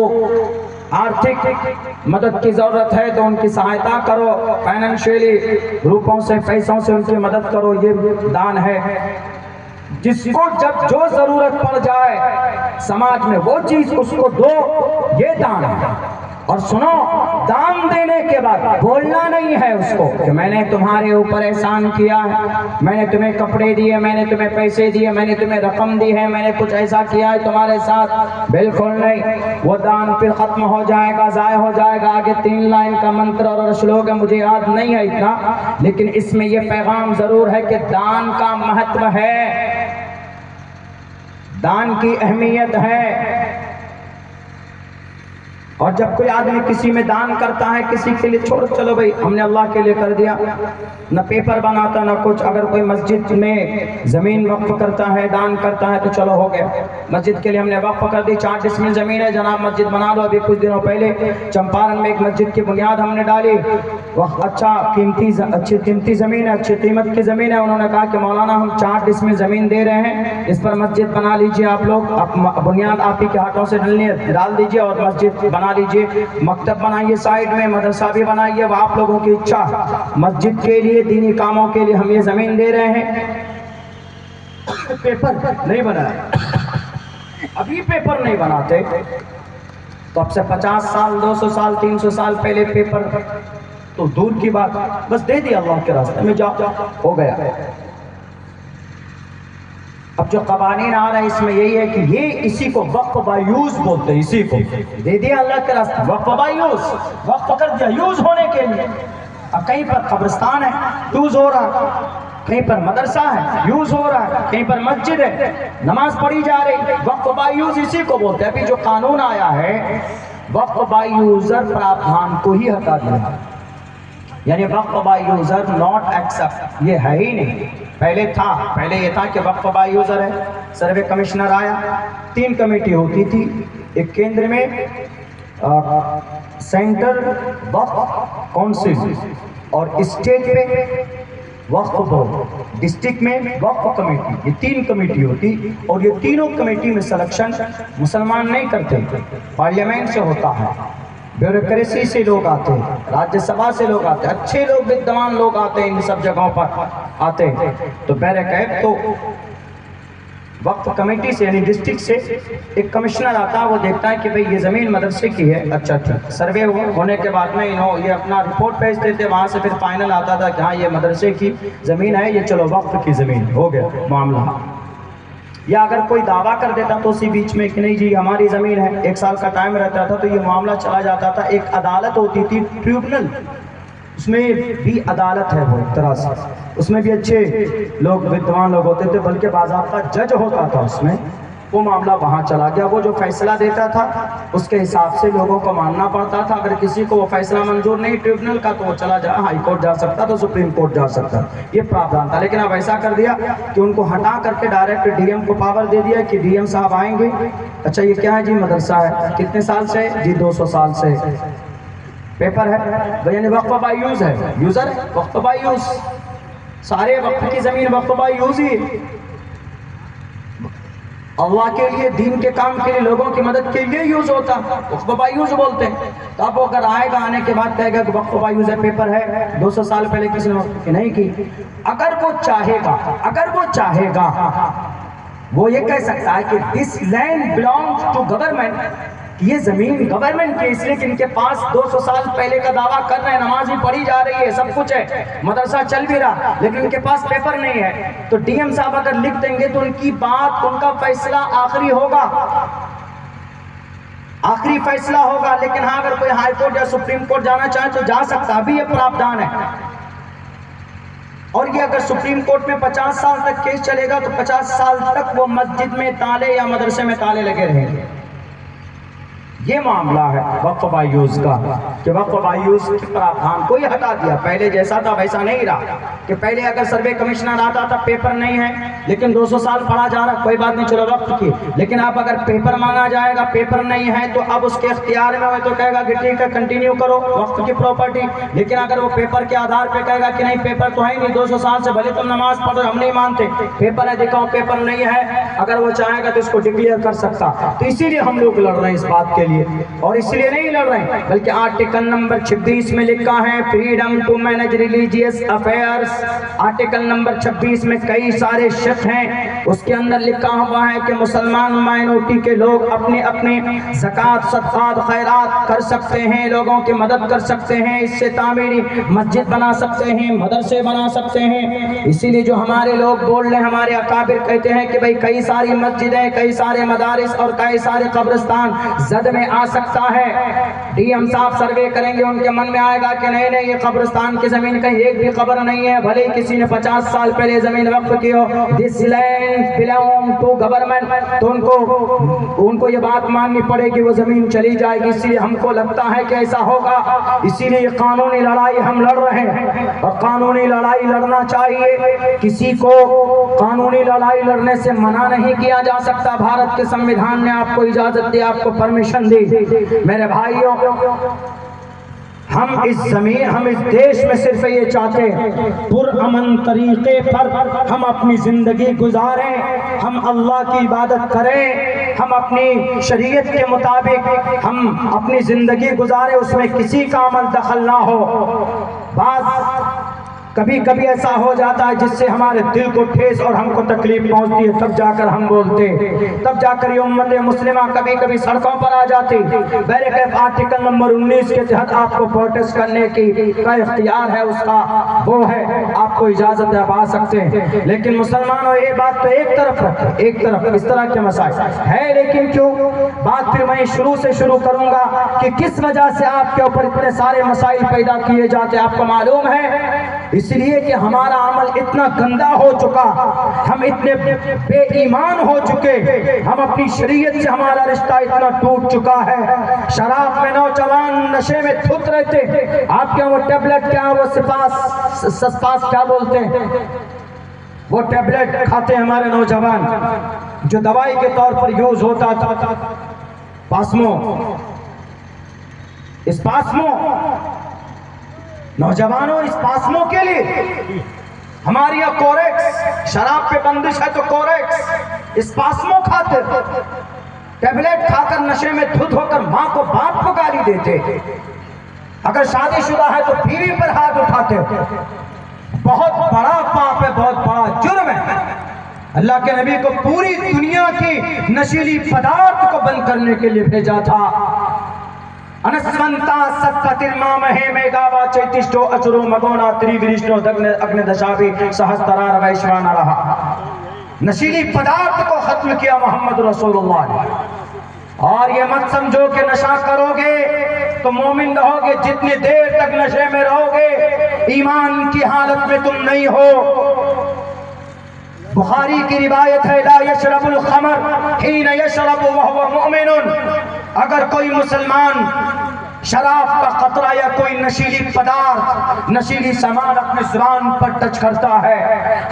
آرتھک مدد کی ضرورت ہے تو ان کی سہایتا کرو، فائنینشیلی روپوں سے، پیسوں سے ان کی مدد کرو، یہ دان ہے. جس کو جب جو ضرورت پڑ جائے سماج میں وہ چیز اس کو دو، یہ دان ہے. اور سنو، دان دینے کے بعد بولنا نہیں ہے اس کو کہ میں نے تمہارے اوپر احسان کیا ہے، میں نے تمہیں کپڑے دیے، میں نے تمہیں پیسے دیے، میں نے تمہیں رقم دی ہے، میں نے کچھ ایسا کیا ہے تمہارے ساتھ. بالکل نہیں. وہ دان پھر ختم ہو جائے گا، ضائع ہو جائے گا. آگے 3 لائن کا منتر اور شلوک ہے، مجھے یاد نہیں ہے اتنا، لیکن اس میں یہ پیغام ضرور ہے کہ دان کا مہتو ہے، دان کی اہمیت ہے. اور جب کوئی آدمی کسی میں دان کرتا ہے، کسی کے لیے، چھوڑ چلو بھائی ہم نے اللہ کے لیے کر دیا، نہ پیپر بناتا نہ کچھ. اگر کوئی مسجد میں زمین وقف کرتا ہے، دان کرتا ہے تو چلو ہو گیا. مسجد کے لیے ہم نے وقف کر دی، 4 ڈسمل زمین ہے جناب، مسجد بنا لو. ابھی کچھ دنوں پہلے چمپارن میں ایک مسجد کی بنیاد ہم نے ڈالی، وہ اچھی قیمتی زمین ہے، اچھی قیمت کی زمین ہے. انہوں نے کہا کہ مولانا ہم 4 ڈسمل زمین دے رہے ہیں، اس پر مسجد بنا لیجئے آپ لوگ، بنیاد آپ ہی کے ہاتھوں سے ڈال دیجئے اور مسجد بنا لیجئے. مکتب بنائیے، سائیڈ میں مدرسہ بھی بنائیے، وہ آپ لوگوں کی اچھا. مسجد کے لیے، دینی کاموں کے لیے ہم یہ زمین دے رہے ہیں. پیپر نہیں بنایا، ابھی پیپر نہیں بناتے تو اب سے 50 سال 200 سال 300 سال پہلے پیپر تو دور کی بات، بس دے دیا اللہ کے راستے میں، جا ہو گیا. اب جو قوانین آ رہے ہیں اس میں یہی ہے کہ یہ اسی کو وقف با یوز بولتے ہیں، اسی کو دے دیا اللہ کے راستے، وقف با یوز، وقف کر دیا یوز ہونے کے لیے. اب کہیں پر قبرستان ہے، یوز ہو رہا ہے، کہیں پر مدرسہ ہے، یوز ہو رہا ہے، کہیں پر مسجد ہے، نماز پڑھی جا رہی، وقف با یوز اسی کو بولتے ہیں. ابھی جو قانون آیا ہے وقف با یوزر پراودھان کو ہی ہٹا دیا، یعنی وقف با یوزر ناٹ ایکسپٹ، یہ ہے ہی نہیں. پہلے تھا، پہلے یہ تھا کہ وقف با یوزر ہے. سروے کمشنر آیا، 3 کمیٹی ہوتی تھی، ایک کیندر میں سینٹر وقف کونسل اور اسٹیٹ میں وقف بورڈ، ڈسٹرکٹ میں وقف کمیٹی، یہ 3 کمیٹی ہوتی. اور یہ تینوں کمیٹی میں سلیکشن مسلمان نہیں کرتے، پارلیمنٹ سے ہوتا ہے، بیوروکریسی سے لوگ آتے ہیں، راجیہ سبھا سے لوگ آتے ہیں، اچھے لوگ، ودوان لوگ آتے ہیں، ان سب جگہوں پر آتے ہیں. تو بہرکیف تو وقف کمیٹی سے یعنی ڈسٹرکٹ سے ایک کمشنر آتا ہے، وہ دیکھتا ہے کہ بھئی یہ زمین مدرسے کی ہے. اچھا ٹھیک، سروے ہونے کے بعد میں یہ اپنا رپورٹ بھیج دیتے، وہاں سے پھر فائنل آتا تھا کہ ہاں یہ مدرسے کی زمین ہے، یہ چلو وقف کی زمین ہو گیا معاملہ. یا اگر کوئی دعویٰ کر دیتا تو اسی بیچ میں کہ نہیں جی ہماری زمین ہے، 1 سال کا ٹائم رہتا تھا تو یہ معاملہ چلا جاتا تھا. ایک عدالت ہوتی تھی ٹریبونل، اس میں بھی عدالت ہے، وہ ایک طرح سے اس میں بھی اچھے لوگ ودوان لوگ ہوتے تھے، بلکہ باضابطہ جج ہوتا تھا اس میں. وہ معاملہ وہاں چلا گیا. وہ جو فیصلہ دیتا تھا اس کے حساب سے لوگوں کو ماننا پڑتا تھا. اگر کسی کو وہ فیصلہ منظور نہیں ٹریبونل کا تو وہ چلا جا ہائی کورٹ جا سکتا تو سپریم کورٹ جا سکتا. یہ پراوڈھان تھا. لیکن اب ایسا کر دیا کہ ان کو ہٹا کر کے ڈائریکٹ ڈی ایم کو پاور دے دیا کہ ڈی ایم صاحب آئیں گے. اچھا یہ کیا ہے جی؟ مدرسہ ہے. کتنے سال سے؟ جی 200 سال سے. پیپر ہے یعنی وقف بائی یوز ہے، یوزر ہے وقف بائی یوز. سارے وقف کی زمین وقف بائی یوز ہی، اللہ کے لیے، دین کے کام کے لیے، لوگوں کی مدد کے لیے یوز ہوتا. وقف بائی یوز بولتے ہیں. تو اب وہ اگر آئے گا، آنے کے بعد کہے گا کہ وقف بائی یوز ہے، پیپر ہے، 200 سال پہلے کسی نے وقف نہیں کی. اگر وہ چاہے گا وہ یہ کہہ سکتا ہے کہ this land belongs to government, یہ زمین گورنمنٹ کی، اس لیے کہ ان کے پاس 200 سال پہلے کا دعویٰ کر رہے ہیں، نماز بھی پڑھی جا رہی ہے، سب کچھ ہے، مدرسہ چل بھی رہا، لیکن ان کے پاس پیپر نہیں ہے. تو ڈی ایم صاحب اگر لکھ دیں گے تو ان کی بات، ان کا فیصلہ آخری ہوگا، آخری فیصلہ ہوگا. لیکن ہاں اگر کوئی ہائی کورٹ یا سپریم کورٹ جانا چاہے تو جا سکتا. ابھی یہ پراوڈھان ہے. اور یہ اگر سپریم کورٹ میں 50 سال تک کیس چلے گا تو 50 سال تک وہ مسجد میں تالے یا مدرسے میں تالے لگے رہیں گے. یہ معاملہ ہے وقف بائی یوز کا، کہ وقف بائی یوز کی پراوڈھان کو ہی ہٹا دیا. پہلے جیسا تھا ویسا نہیں رہا کہ پہلے اگر سروے کمشنر آتا تھا پیپر نہیں ہے لیکن 200 سال پڑھا جا رہا، کوئی بات نہیں چلو وقف کی. لیکن اب اگر پیپر مانگا جائے گا، پیپر نہیں ہے تو اب اس کے اختیار میں ہوئے تو کہے گا کہ ٹھیک ہے کنٹینیو کرو وقف کی پراپرٹی. لیکن اگر وہ پیپر کے آدھار پہ کہے گا کہ نہیں پیپر تو ہے نہیں، 200 سال سے بھلے تم نماز پڑھو ہم نہیں مانتے، پیپر ہے دکھاؤ، پیپر نہیں ہے، اگر وہ چاہے گا تو اس کو ڈکلیئر کر سکتا. تو اسی لیے ہم لوگ لڑ رہے ہیں اس بات کے لیے. اور اس لیے نہیں لڑ رہے ہیں بلکہ آرٹیکل نمبر 26 میں لکھا ہے freedom to manage religious affairs. Article number 26 میں کئی سارے شق ہیں. اس کے اندر لکھا ہوا ہے کہ مسلمان مائنورٹی کے لوگ اپنے اپنے زکوٰۃ، صدقات، خیرات کر سکتے ہیں، لوگوں کی مدد کر سکتے ہیں، اس سے تعمیری مسجد بنا سکتے ہیں، مدرسے بنا سکتے ہیں. اسی لیے جو ہمارے لوگ بول رہے ہیں، ہمارے اکابر کہتے ہیں کہ بھئی کئی ساری مسجدیں، کئی سارے مدارس اور کئی سارے قبرستان زد میں آ سکتا ہے. ڈی ایم صاحب سروے کریں گے، ان کے من میں آئے گا کہ نہیں نہیں یہ قبرستان کی زمین کہیں ایک بھی قبر نہیں ہے، بھلے کسی نے 50 سال پہلے زمین وقف کی ہو. This land belong to government. تو ان کو یہ بات ماننی پڑے گی، وہ زمین چلی جائے گی. اسی لیے ہم کو لگتا ہے کہ ایسا ہوگا. اسی لیے یہ قانونی لڑائی ہم لڑ رہے ہیں، اور قانونی لڑائی لڑنا چاہیے. کسی کو قانونی لڑائی لڑنے سے منع نہیں کیا جا سکتا. بھارت کے سنویدھان نے آپ کو اجازت دی، آپ کو پرمیشن دی. میرے بھائیوں، ہم اس زمین، ہم اس دیش میں صرف یہ چاہتے ہیں پرامن طریقے پر ہم اپنی زندگی گزاریں، ہم اللہ کی عبادت کریں، ہم اپنی شریعت کے مطابق ہم اپنی زندگی گزاریں، اس میں کسی کا عمل دخل نہ ہو. کبھی کبھی ایسا ہو جاتا ہے جس سے ہمارے دل کو ٹھیس اور ہم کو تکلیف پہنچتی ہے، تب جا کر ہم بولتے، تب جا کر یہ امت مسلمہ کبھی کبھی سڑکوں پر آ جاتی. بہرکیف آرٹیکل نمبر 19 کے تحت آپ کو پروٹیسٹ کرنے کی کا اختیار ہے، اس کا وہ ہے، آپ کو اجازت ہے، آپ آ سکتے ہیں. لیکن مسلمانوں یہ بات تو ایک طرف رکھیں، ایک طرف اس طرح کے مسائل ہے. لیکن کیوں بات پھر میں شروع سے شروع کروں گا کہ کس وجہ سے آپ کے اوپر اتنے سارے مسائل پیدا کیے جاتے ہیں. آپ کو معلوم ہے اس لیے کہ ہمارا عمل اتنا گندا ہو چکا، ہم اتنے بے ایمان ہو چکے، ہم اپنی شریعت سے ہمارا رشتہ اتنا ٹوٹ چکا ہے. شراب میں نوجوان نشے میں دھت رہتے، آپ کیا وہ ٹیبلٹ کیا وہ سسپاس کیا بولتے ہیں، وہ ٹیبلٹ کھاتے ہیں ہمارے نوجوان جو دوائی کے طور پر یوز ہوتا تھا. اسپاسمو نوجوانوں، اس پاسموں کے لیے ہماری یہاں کوریکس، شراب پہ بندش ہے تو کوریکس، اس پاسموں کھاتے، ٹیبلٹ کھا کر نشے میں دھت ہو کر ماں کو باپ کو گالی دیتے، اگر شادی شدہ ہے تو بیوی پر ہاتھ اٹھاتے. بہت بڑا پاپ ہے، بہت بڑا جرم ہے. اللہ کے نبی کو پوری دنیا کی نشیلی پدارت کو بند کرنے کے لیے بھیجا تھا. ಅನಸ್ವಂತ ಸತ್ಪತಿರ್ಮಾಮಹೇಮೇಗಾವ ಚೈತಿಷ್ಟೋ ಅಸುರೋ ಮಗೋಣ ತ್ರಿವಿರಿಷ್ಣೋ ದಗ್ನ ಅಗ್ನದಶಾಭಿ ಸಹಸ್ರಾರ ವೈಶ್ವಾನರಃ. نشیلی پدارتھ کو ختم کیا محمد رسول اللہ نے. اور یہ مت سمجھو کہ نشہ کرو گے تو مومن رہو گے. جتنی دیر تک نشے میں رہو گے ایمان کی حالت میں تم نہیں ہو. بخاری کی روایت ہے لا یشرب الخمر حین یشرب وهو مؤمن. اگر کوئی مسلمان شراب کا قطرہ یا کوئی نشیلی پدارتھ نشیلی سامان اپنے زبان پر ٹچ کرتا ہے,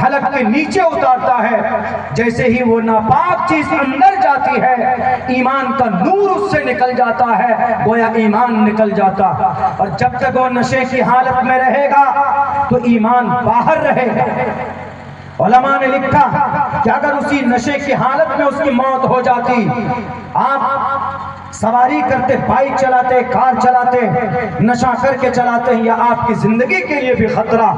حلق کے نیچے اتارتا ہے, جیسے ہی وہ ناپاک چیز اندر جاتی ہے ایمان کا نور اس سے نکل جاتا ہے, گویا ایمان نکل جاتا. اور جب تک وہ نشے کی حالت میں رہے گا تو ایمان باہر رہے گا. علماء نے لکھا کہ اگر اسی نشے کی حالت میں اس کی موت ہو جاتی, آپ سواری کرتے, بائک چلاتے, کار چلاتے, نشہ کر کے چلاتے ہیں, یا آپ کی زندگی کے لیے بھی خطرہ,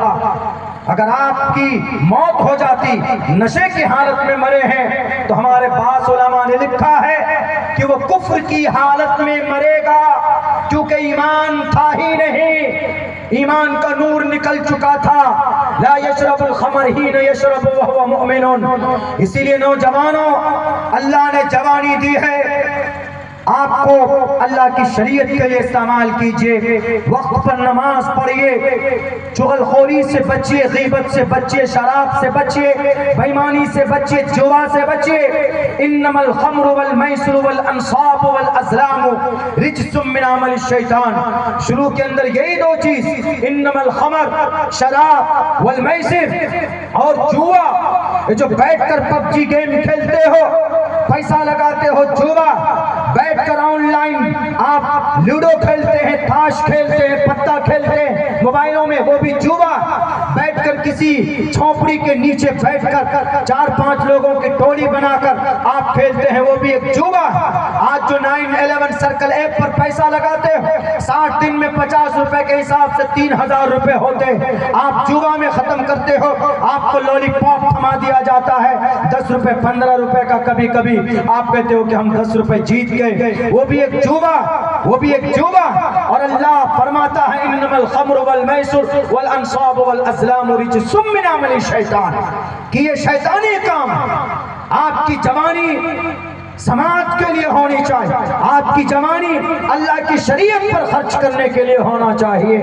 اگر آپ کی موت ہو جاتی نشے کی حالت میں مرے ہیں تو ہمارے بعض علماء نے لکھا ہے کہ وہ کفر کی حالت میں مرے گا, کیونکہ ایمان تھا ہی نہیں, ایمان کا نور نکل چکا تھا. لا یشرب الخمر حین یشرب وهو مؤمن. اسی لیے نوجوانوں, اللہ نے جوانی دی ہے, آپ کو اللہ کی شریعت کے لیے استعمال کیجئے. وقت پر نماز پڑھیے, چغل خوری سے بچیے, غیبت سے بچیے, شراب سے بچیے, بےایمانی سے بچیے, جوا سے بچیے. انما الخمر والمیسر والانصاب والازلام رجس من عمل الشیطان. شروع کے اندر یہی دو چیز, انما الخمر شراب والمیسر اور جوا, جو بیٹھ کر پب جی گیم کھیلتے ہو, پیسہ لگاتے ہو, جوا بیٹھ کر آن لائن آپ لوڈو کھیلتے ہیں, تاش کھیلتے ہیں, پتہ کھیلتے ہیں موبائلوں میں, وہ بھی جوا. بیٹھ کر کسی چھوپڑی کے نیچے بیٹھ کر 4-5 لوگوں کی ٹولی بنا کر آپ کھیلتے ہیں, وہ بھی ایک جوا. آج جو 911 سرکل ایپ پر پیسہ لگاتے ہو, 60 دن میں 50 روپے کے حساب سے 3000 روپے ہوتے, آپ جوا میں ختم کرتے ہو. آپ کو لولی پاپ تھما دیا جاتا ہے 10 روپے 15 روپے کا, کبھی کبھی آپ کہتے ہو کہ ہم 10 روپے جیت گئے, وہ بھی ایک جوا, وہ بھی ایک جوا. اور اللہ فرماتا ہے انما الخمر والمیسر والانصاب والازلام رجس من عمل الشیطان, کہ یہ شیطانی کام. آپ کی جوانی سماج کے لیے ہونی چاہیے, آپ کی جوانی اللہ کی شریعت پر خرچ کرنے کے لیے ہونا چاہیے.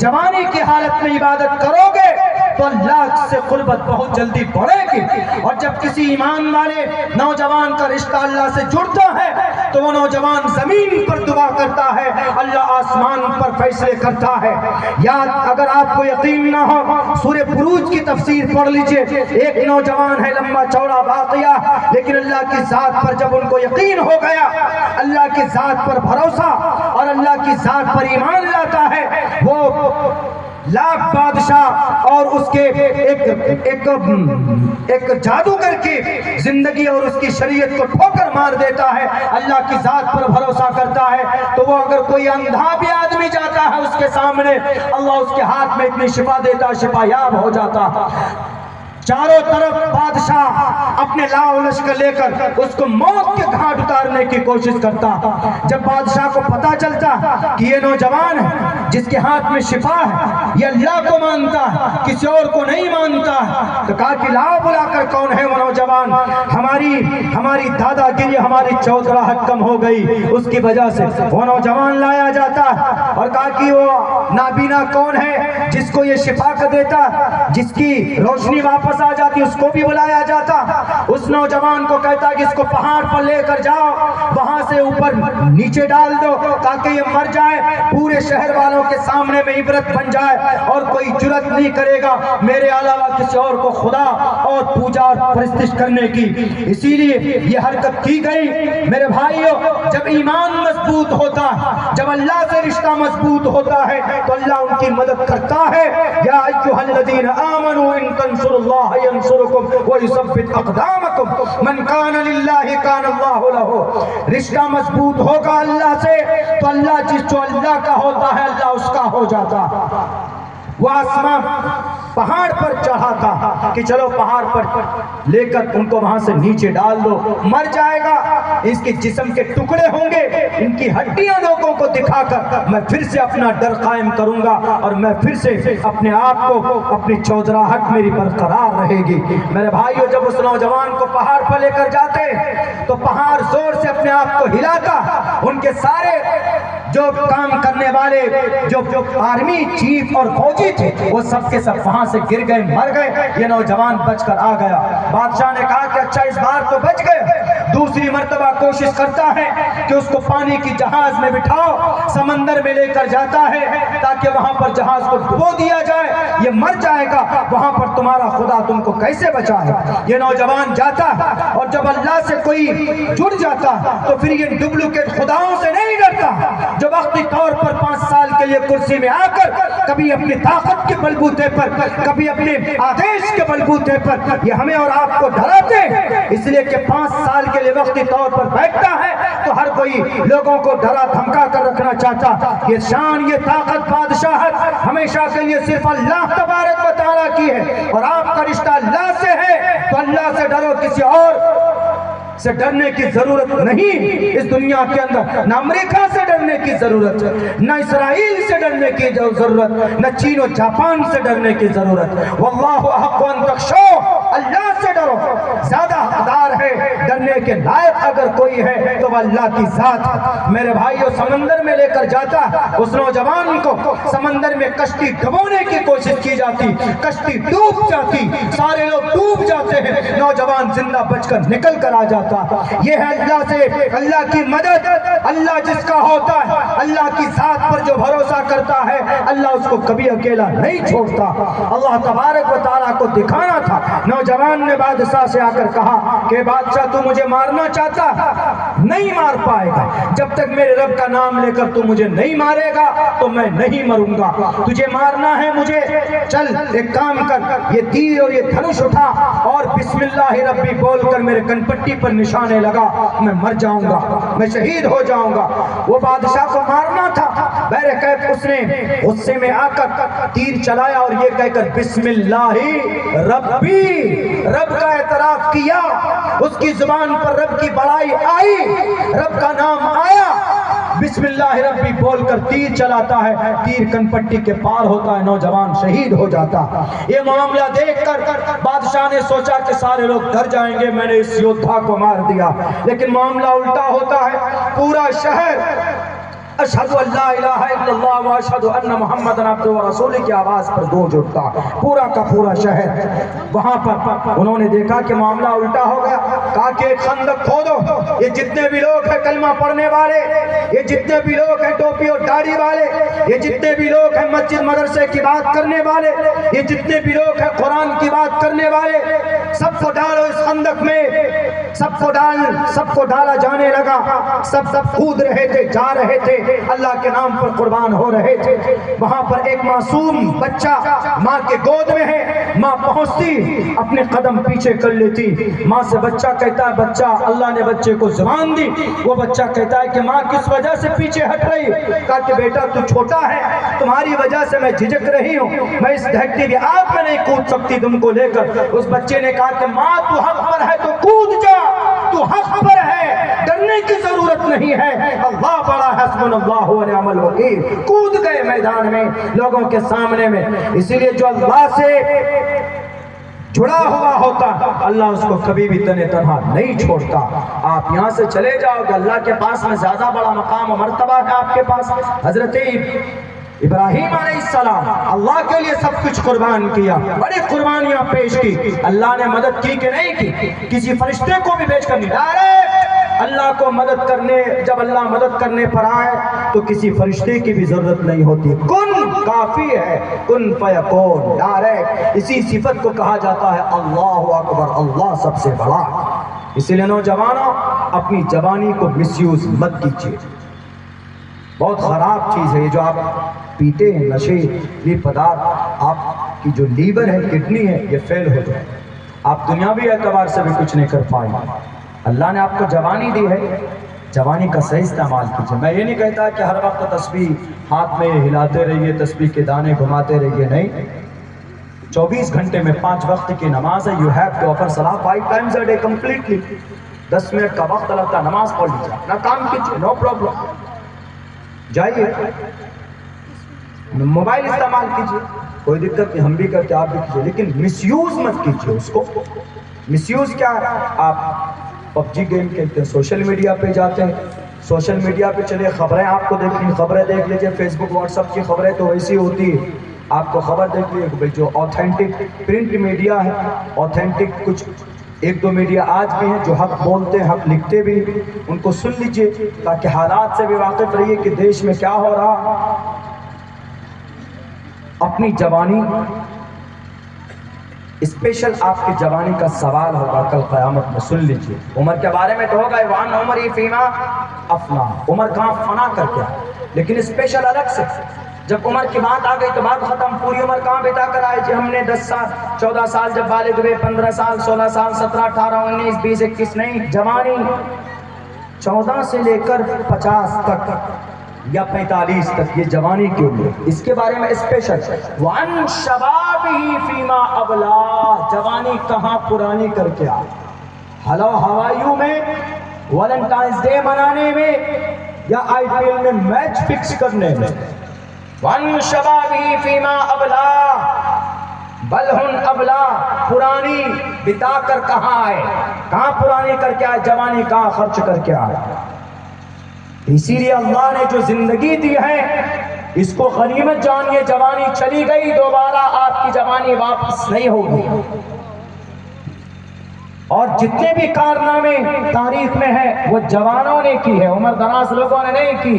جوانی کی حالت میں عبادت کرو گے تو اللہ سے قربت بہت جلدی بڑھے گی. اور جب کسی ایمان والے نوجوان کا رشتہ اللہ سے جڑتا ہے تو وہ نوجوان زمین پر دعا کرتا ہے, اللہ آسمان پر فیصلے کرتا ہے. یاد اگر آپ کو یقین نہ ہو, سورہ بروج کی تفسیر پڑھ لیجئے. ایک نوجوان ہے, لمبا چوڑا واقعہ, لیکن اللہ کی ذات پر جب ان کو یقین ہو گیا, اللہ کی ذات پر بھروسہ اور اللہ کی ذات پر ایمان لاتا ہے, وہ لاکھ بادشاہ اور اس کے ایک جادوگر کی زندگی اور اس کی شریعت کو ٹھوکر مار دیتا ہے. اللہ کی ذات پر بھروسہ کرتا ہے تو وہ اگر کوئی اندھا بھی آدمی جاتا ہے اس کے سامنے, اللہ اس کے ہاتھ میں اتنی شفا دیتا, شفا یاب ہو جاتا. چاروں طرف بادشاہ اپنے لاؤ لشکر لے کر اس کو موت کے گھاٹ اتارنے کی کوشش کرتا. جب بادشاہ کو پتا چلتا کہ یہ نوجوان ہے جس کے ہاتھ میں شفا ہے, یہ اللہ کو مانتا ہے, کسی اور کو نہیں مانتا, تو کہا کہ لاؤ بلا کر کون ہے وہ نوجوان. ہماری دادا گیری, ہماری چودراہٹ کم ہو گئی, اس کی وجہ سے وہ نوجوان لایا جاتا. اور کہا کہ وہ نابینا کون ہے جس کو یہ شفا کر دیتا, جس کی روشنی واپس آ جاتی, اس کو بھی بلایا جاتا. اس نوجوان کو کہتا کہ اس کو پہاڑ پر لے کر جاؤ, وہاں سے اوپر نیچے ڈال دو تاکہ یہ مر جائے, پورے شہر والوں کے سامنے میں عبرت بن جائے, اور کوئی جرت نہیں کرے گا میرے علاوہ کسی اور کو خدا اور پوجا اور پرستش کرنے کی. اسی لیے یہ حرکت کی گئی. میرے بھائیوں, جب ایمان مضبوط ہوتا ہے, جب اللہ سے رشتہ مضبوط ہوتا ہے تو اللہ ان کی مدد کرتا ہے. یا ایھا الذین آمنوا ان تنصروا اللہ ینصرکم ویثبت اقدامکم من کان للہ کان اللہ لہ. رشتہ مضبوط ہوگا اللہ سے تو اللہ جو اللہ کا ہوتا ہے اللہ اس کا ہو جاتا. وہ آسمان پہاڑ پر چڑھا تھا کہ چلو پہاڑ پر لے کر ان کو وہاں سے نیچے ڈال دو، مر جائے گا، اس کے جسم کے ٹکڑے ہوں گے، ان کی ہڈیاں لوگوں کو دکھا کر میں پھر سے اپنا ڈر قائم کروں گا اور میں پھر سے اپنے آپ کو اپنی چودراہٹ میری برقرار رہے گی۔ میرے بھائیو، جب اس نوجوان کو پہاڑ پر لے کر جاتے تو پہاڑ زور سے اپنے آپ کو ہلاتا، ان کے سارے جو کام کرنے والے جو آرمی چیف اور فوجی تھے وہ سب کے سب وہاں سے گر گئے، مر گئے، یہ نوجوان بچ کر آ گیا۔ بادشاہ نے کہا کہ اچھا اس بار تو بچ گئے، دوسری مرتبہ کوشش کرتا ہے کہ اس کو پانی کی جہاز میں بٹھاؤ، سمندر میں لے کر جاتا ہے تاکہ وہاں پر جہاز کو ڈبو دیا جائے، یہ مر جائے گا، وہاں پر تمہارا خدا تم کو کیسے بچائے۔ یہ نوجوان جاتا اور جب اللہ سے کوئی جڑ جاتا تو پھر یہ ڈپلیکیٹ خداؤں سے نہیں ڈرتا، جو وقتی طور پر 5 سال کے لیے کرسی میں آ کر کبھی اپنی طاقت کے بلبوتے پر، کبھی اپنے آدیش کے بلبوتے پر یہ ہمیں اور آپ کو ڈراتے ہیں، اس لیے کہ 5 سال کے لیے وقتی طور پر بیٹھتا ہے تو ہر کوئی لوگوں کو ڈرا دھمکا کر رکھنا چاہتا۔ یہ شان، یہ طاقت، بادشاہت ہمیشہ کے لیے صرف اللہ تبارک و تعالیٰ کی ہے، اور آپ کا رشتہ اللہ سے ہے تو اللہ سے ڈرو، کسی اور سے ڈرنے کی ضرورت نہیں اس دنیا کے اندر، نہ امریکہ سے ڈرنے کی ضرورت، نہ اسرائیل سے ڈرنے کی ضرورت، نہ چین و جاپان سے ڈرنے کی ضرورت۔ واللہ احق ان تخشوہ، اللہ سے ڈرو، زیادہ حقدار ہے ڈرنے کے لائق اگر کوئی ہے تو وہ اللہ کی ذات ہے۔ میرے بھائیو، سمندر میں لے کر جاتا اس نوجوان کو، سمندر میں کشتی ڈبونے کی کوشش کی جاتی، کشتی ڈوب جاتی، سارے لوگ ڈوب جاتے ہیں، نوجوان زندہ بچ کر نکل کر آ جاتا۔ یہ ہے اللہ سے اللہ کی مدد، اللہ جس کا ہوتا ہے، اللہ کی ذات پر جو بھروسہ کرتا ہے اللہ اس کو کبھی اکیلا نہیں چھوڑتا۔ اللہ تبارک و تعالیٰ کو دکھانا تھا۔ نوجوان نے بادشاہ سے آ کر کہا کہ بادشاہ تو مجھے مارنا چاہتا، نہیں مار پائے گا، جب تک میرے رب کا نام لے کر تو مجھے نہیں مارے گا تو میں نہیں مروں گا، تجھے مارنا ہے مجھے، چل ایک کام کر، یہ تیر اور یہ دھنش اٹھا اور بسم اللہ ربی بول کر میرے کن پٹی پر نشانے لگا، میں مر جاؤں گا، میں شہید ہو جاؤں گا۔ وہ بادشاہ کو مارنا تھا، بہرکیف اس نے غصے میں آ کر تیر چلایا اور یہ کہہ کر بسم اللہ ربی، رب کا اعتراف کیا، اس کی زبان پر رب کی بڑائی آئی، رب کا نام آیا، بسم اللہ ربی بول کر تیر چلاتا ہے، تیر کن پٹی کے پار ہوتا ہے، نوجوان شہید ہو جاتا۔ یہ معاملہ دیکھ کر بادشاہ نے سوچا کہ سارے لوگ ڈر جائیں گے، میں نے اس یودھا کو مار دیا، لیکن معاملہ الٹا ہوتا ہے، پورا شہر اشہدو ان لا الہ الا اللہ و اشہدو ان محمد عبدہ و رسولہ کی آواز پر گونج اٹھتا، پورا کا پورا شہر۔ وہاں پر انہوں نے دیکھا کہ معاملہ الٹا ہو گیا، کہا کہ ایک خندق کھودو، یہ جتنے بھی لوگ ہیں کلمہ پڑھنے والے، یہ جتنے بھی لوگ ہیں ٹوپی اور داڑھی والے، یہ جتنے بھی لوگ ہیں مسجد مدرسے کی بات کرنے والے، یہ جتنے بھی لوگ ہیں قرآن کی بات کرنے والے، سب کو ڈالو اس خندق میں، سب کو ڈالا جانے لگا، سب کود رہے تھے، جا رہے تھے، اللہ کے نام پر قربان ہو رہے تھے۔ وہاں پر ایک معصوم بچہ ماں کے گود میں ہے، ماں پہنچتی اپنے قدم پیچھے کر لیتی، ماں سے بچہ کہتا ہے بچہ، اللہ نے بچے کو زبان دی، وہ بچہ کہتا ہے کہ ماں کس وجہ سے پیچھے ہٹ رہی؟ کہا کہ بیٹا تو چھوٹا ہے، تمہاری وجہ سے میں جھجک رہی ہوں، میں اس دھکتی کی آگ میں نہیں کود سکتی تم کو لے کر۔ اس بچے نے کہا کہ ماں تو حق پر ہے تو کود جا، تو حق پر ہے، ڈرنے کی ضرورت نہیں ہے، اللہ بڑا حسبنا اللہ و نعم الوکیل۔ کود گئے میدان میں لوگوں کے سامنے میں۔ اسی لیے جو اللہ سے جڑا ہوا ہوتا اللہ اس کو کبھی بھی تنہ تنہا نہیں چھوڑتا۔ آپ یہاں سے چلے جاؤ گے، اللہ کے پاس میں زیادہ بڑا مقام و مرتبہ ہے آپ کے پاس۔ حضرت ابراہیم علیہ السلام اللہ کے لیے سب کچھ قربان کیا، بڑی قربانیاں پیش کی، اللہ نے مدد کی کہ نہیں کی؟ کسی فرشتے کو بھی بھیج کر نہیں، ڈائریکٹ اللہ کو مدد کرنے، جب اللہ مدد کرنے پر آئے تو کسی فرشتے کی بھی ضرورت نہیں ہوتی، کن کافی ہے، کن فیکون، ڈائریکٹ۔ اسی صفت کو کہا جاتا ہے اللہ اکبر، اللہ سب سے بڑا۔ اسی لیے نوجوانوں اپنی جوانی کو مس یوز مت کیجیے، بہت خراب چیز ہے یہ جو آپ پیتے ہیں، نشے یہ پدارث، آپ کی جو لیور ہے، کڈنی ہے، یہ فیل ہو جائے، آپ دنیاوی اعتبار سے بھی کچھ نہیں کر پائیں۔ اللہ نے آپ کو جوانی دی ہے، جوانی کا صحیح استعمال کیجیے. میں یہ نہیں کہتا کہ ہر وقت تسبیح ہاتھ میں ہلاتے رہیے، تسبیح کے دانے گھماتے رہیے، نہیں. 24 گھنٹے میں 5 وقت کی نماز ہے. یو ہیو ٹو آفر صلاح 5 times a day completely. 10 minute کا وقت لگتا ہے، نماز پڑھ لیجیے، اپنا کام کیجیے، نو پرابلم. جائیے موبائل استعمال کیجیے، کوئی دقت نہیں، ہم بھی کرتے آپ بھی کیجیے، لیکن مس یوز مت کیجیے اس کو. مس یوز کیا ہے؟ آپ PUBG گیم کھیلتے ہیں، سوشل میڈیا پہ جاتے ہیں، سوشل میڈیا پہ چلے، خبریں آپ کو دیکھنی، خبریں دیکھ لیجیے. فیس بک واٹس ایپ کی خبریں تو ویسی ہوتی ہے، آپ کو خبر دیکھ لیجیے کہ جو آتھینٹک پرنٹ میڈیا ہے، آتھینٹک کچھ 1-2 میڈیا آج بھی ہیں جو حق بولتے ہیں، حق لکھتے بھی، ان کو سن لیجیے تاکہ حالات سے بھی واقف رہیے کہ دیش میں کیا ہو رہا. اپنی جوانی اسپیشل آپ کی جوانی کا سوال ہوگا کل قیامت میں، سن لیجیے. عمر کے بارے میں تو ہوگا وان عمر فیما افنا، عمر کہاں فنا کر کے، لیکن اسپیشل الگ سے جب عمر کی بات آ گئی تو بات ختم. پوری عمر کہاں بتا کر آئے جی؟ ہم نے 10 سال 14 سال جب بالغ ہوئے، 15 سال 16 سال 17 18 19 20 21 نہیں، جوانی 14 سے لے کر 50 تک یا 45 تک، یہ جوانی کیوں ہے؟ اس کے بارے میں اسپیشل وان شبابہ فیما ابلا، جوانی کہاں پرانی کر کے آ، ہلو ہوائیوں میں، ویلنٹائنس ڈے منانے میں، یا IPL میں میچ فکس کرنے میں. وان شبابہ فیما ابلا بلہن ابلا، پرانی بتا کر کہاں آئے، کہاں پرانی کر کے آئے، جوانی کہاں خرچ کر کے آئے. اسی لیے اللہ نے جو زندگی دی ہے اس کو غنیمت جانیے. جوانی چلی گئی، دوبارہ آپ کی جوانی واپس نہیں ہوگی. اور جتنے بھی کارنامے تاریخ میں ہیں وہ جوانوں نے کی ہے، عمر دراز لوگوں نے نہیں کی.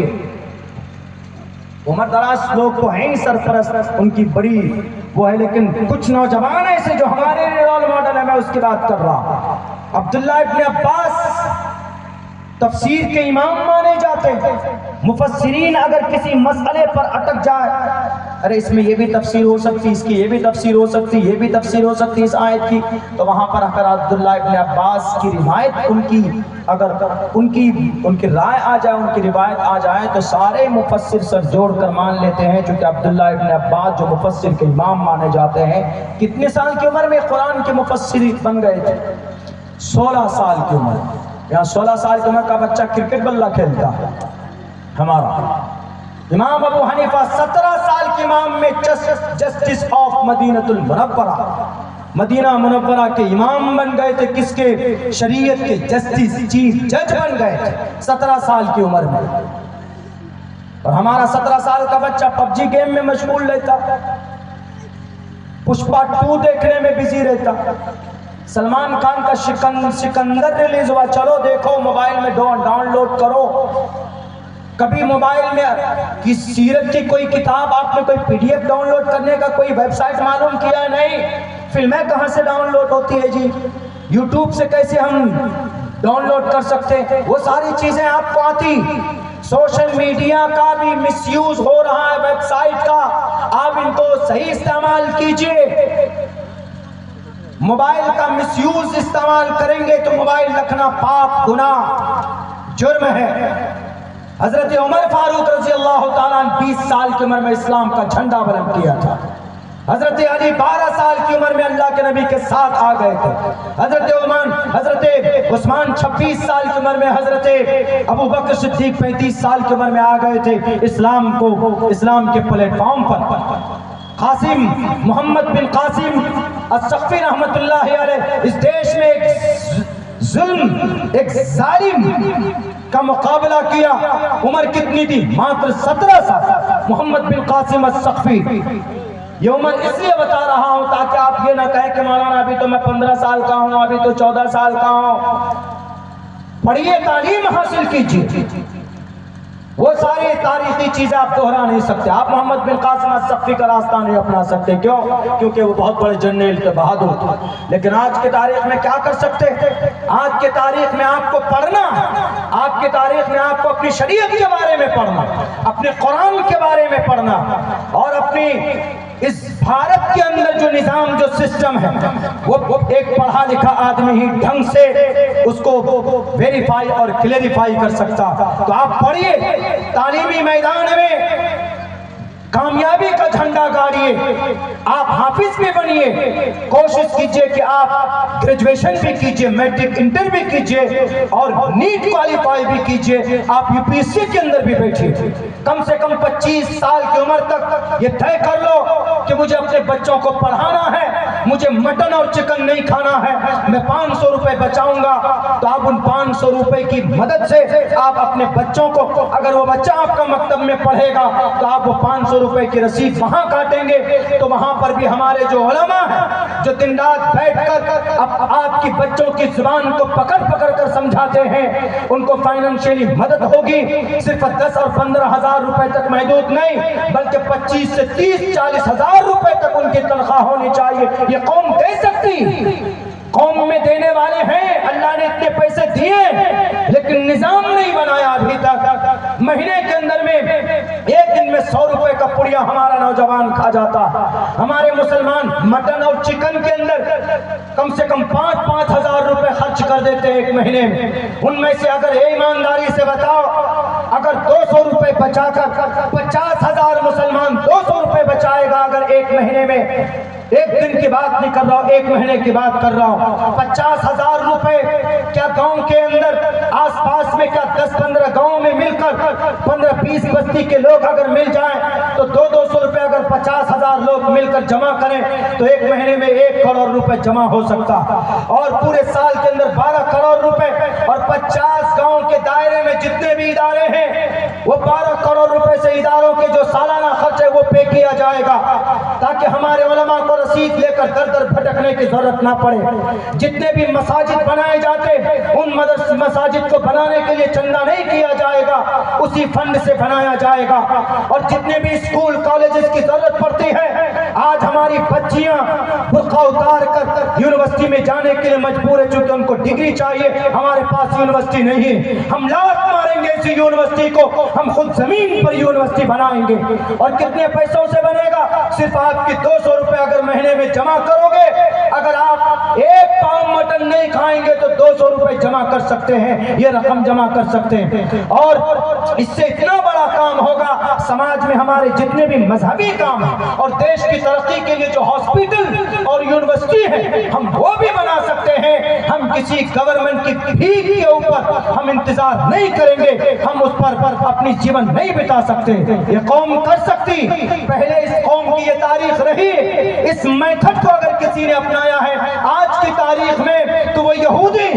عمر دراز لوگ تو ہیں ہی سرپرست، ان کی بڑی وہ ہے، لیکن کچھ نوجوان ایسے جو ہمارے رول ماڈل ہے. میں اس کی بات کر رہا ہوں. عبداللہ ابن عباس تفسیر کے امام مانے جاتے ہیں. مفسرین اگر کسی مسئلے پر اٹک جائے، ارے اس میں یہ بھی تفسیر ہو سکتی، اس کی یہ بھی تفسیر ہو سکتی، یہ بھی تفسیر ہو سکتی اس آیت کی، تو وہاں پر اگر عبداللہ ابن عباس کی روایت اگر ان کی رائے آ جائے، ان کی روایت آ جائے، تو سارے مفسر سر جوڑ کر مان لیتے ہیں. چونکہ عبداللہ ابن عباس جو مفسر کے امام مانے جاتے ہیں، کتنے سال کی عمر میں قرآن کے مفسر بن گئے تھے؟ 16 سال کی عمر. یہاں 16 سال کی عمر کا بچہ کرکٹ بلہ کھیلتا ہے. ہمارا امام ابو حنیفہ 17 سال کے امام میں جسٹس آف مدینہ المنورہ، مدینہ منورہ کے امام بن گئے تھے. کس کے؟ شریعت کے جسٹس، چیف جج بن گئے تھے 17 سال کی عمر میں. اور ہمارا 17 سال کا بچہ PUBG گیم میں مشغول رہتا، پشپا 2 دیکھنے میں بزی رہتا. سلمان خان کا سکندر ریلیز ہوا، چلو دیکھو، موبائل میں ڈاؤن لوڈ کرو. کبھی موبائل میں کس سیرت کی کوئی کتاب آپ نے کوئی PDF ڈاؤن لوڈ کرنے کا کوئی ویب سائٹ معلوم کیا ہے؟ نہیں. فلمیں کہاں سے ڈاؤن لوڈ ہوتی ہے جی؟ YouTube سے کیسے ہم ڈاؤن لوڈ کر سکتے؟ وہ ساری چیزیں آپ کو آتی. سوشل میڈیا کا بھی مس یوز ہو رہا ہے، ویب سائٹ کا، آپ ان کو صحیح استعمال کیجئے. موبائل کا مس یوز استعمال کریں گے تو موبائل رکھنا پاپ، گناہ، جرم ہے. حضرت عمر فاروق رضی اللہ تعالیٰ عنہ 20 سال کی عمر میں اسلام کا جھنڈا بلند کیا تھا. حضرت علی 12 سال کی عمر میں اللہ کے نبی کے ساتھ آ گئے تھے. حضرت عثمان 26 سال کی عمر میں، حضرت ابو بکر صدیق 35 سال کی عمر میں آ گئے تھے اسلام کے پلیٹ فارم پر. قاسم محمد بن قاسم الثقفی رحمت اللہ علیہ اس دیش میں ایک ظالم کا مقابلہ کیا. عمر کتنی تھی؟ ماتر 17 سال. محمد بن قاسم الثقفی. یہ عمر اس لیے بتا رہا ہوں تاکہ آپ یہ نہ کہیں کہ مولانا ابھی تو میں 15 سال کا ہوں، ابھی تو 14 سال کا ہوں. پڑھیے، تعلیم حاصل کیجیے. وہ ساری تاریخی چیزیں آپ دہرا نہیں سکتے. آپ محمد بن قاسم الثقفی کا راستہ نہیں اپنا سکتے. کیوں؟ کیونکہ وہ بہت بڑے جنرل تھے، بہادر تھے. لیکن آج کی تاریخ میں کیا کر سکتے؟ آج کی تاریخ میں آپ کو پڑھنا، آج کی تاریخ میں آپ کو اپنی شریعت کے بارے میں پڑھنا، اپنے قرآن کے بارے میں پڑھنا، اور اپنی اس بھارت کے اندر جو نظام جو سسٹم ہے وہ ایک پڑھا لکھا آدمی ہی ڈھنگ سے اس کو ویریفائی اور کلیریفائی کر سکتا. تو آپ پڑھیے, تعلیمی میدان میں کامیابی کا جھنڈا گاڑیے, آپ حافظ بھی بنیے, کوشش کیجئے کہ آپ گریجویشن بھی کیجئے, میٹرک انٹر بھی کیجئے اور نیٹ کوالیفائی بھی کیجئے. آپ یو پی ایس سی کے اندر بھی بیٹھیے, کم سے کم 25 سال کی عمر تک یہ طے کر لو کہ مجھے اپنے بچوں کو پڑھانا ہے, مجھے مٹن اور چکن نہیں کھانا ہے, میں 500 روپے بچاؤں گا. تو آپ ان 500 روپے کی مدد سے آپ اپنے بچوں کو, اگر وہ بچہ آپ کا مکتب میں پڑھے گا تو آپ وہ 500 روپے کی رسید وہاں کاٹیں گے. تو وہاں پر بھی ہمارے جو علماء ہیں جو دن رات بیٹھ کر آپ کی بچوں کی زبان کو پکڑ پکڑ کر سمجھاتے ہیں, ان کو فائنینشیلی مدد ہوگی. صرف 10 اور 15 ہزار روپے تک محدود نہیں, بلکہ 25 سے 30-40 ہزار روپے تک ان کی تنخواہ ہونی چاہیے. یہ قوم دے سکتی, قوم میں دینے والے ہیں, اللہ نے اتنے پیسے دیے لیکن نظام نہیں بنایا ابھی تک. مہینے کے اندر میں ایک دن میں 100 روپے کا پڑیا ہمارا نوجوان کھا جاتا. ہمارے مسلمان مٹن اور چکن کے اندر کم سے کم 5-5 ہزار روپے خرچ کر دیتے ایک مہینے میں. ان میں سے اگر ایمانداری سے بتاؤ, اگر 200 روپے بچا کر 50,000 مسلمان 200 روپے بچائے گا اگر ایک مہینے میں, ایک دن کی بات نہیں کر رہا ہوں, ایک مہینے کی بات کر رہا ہوں, 50,000 روپے کیا گاؤں کے اندر آس پاس میں کیا 10-15 گاؤں میں مل کر 15-20 بستی کے لوگ اگر مل جائیں تو 200 روپے اگر 50,000 لوگ مل کر جمع کریں تو ایک مہینے میں 1 کروڑ روپے جمع ہو سکتا. اور پورے سال کے اندر 12 کروڑ روپے, اور 50 گاؤں کے دائرے میں جتنے بھی ادارے ہیں وہ 12 کروڑ روپے سے اداروں کے جو سالانہ خرچ ہے وہ پے کیا جائے گا, تاکہ ہمارے علماء کو رسید لے کر در در بھٹکنے کی ضرورت نہ پڑے. جتنے بھی مساجد بنائے جاتے ان مساجد کو بنانے کے لیے چندہ نہیں کیا جائے گا, اسی فنڈ سے بنایا جائے گا. اور جتنے بھی اسکول کالجز کی ضرورت پڑتی ہے, آج ہماری بچیاں برقع اتار کر یونیورسٹی میں جانے کے لیے مجبور ہے چونکہ ان کو ڈگری چاہیے. ہمارے پاس یونیورسٹی نہیں, ہم لات ماریں گے اسی یونیورسٹی کو, ہم خود زمین پر یونیورسٹی بنائیں گے. اور کتنے پیسوں سے بنے گا؟ صرف آپ کی 200 روپے اگر مہینے میں جمع کرو گے, اگر آپ 1 پاؤں مٹن نہیں کھائیں گے تو 200 روپے جمع کر سکتے ہیں, یہ رقم جمع کر سکتے ہیں. اور اس سے اتنا بڑا کام ہوگا, سماج میں ہمارے جتنے بھی مذہبی کام ہیں اور دیش کی ترقی کے لیے جو ہاسپٹل اور یونیورسٹی ہے ہم وہ بھی بنا سکتے ہیں. ہم کسی گورنمنٹ کی بھیک کے اوپر ہم انتظار نہیں کریں گے, ہم اس پر اپنی جیون نہیں بتا سکتے. یہ قوم کر سکتی, پہلے اس قوم کی یہ تاریخ رہی. اس میتھڈ کو اگر کسی نے اپنایا ہے آج کی تاریخ میں تو وہ یہودی,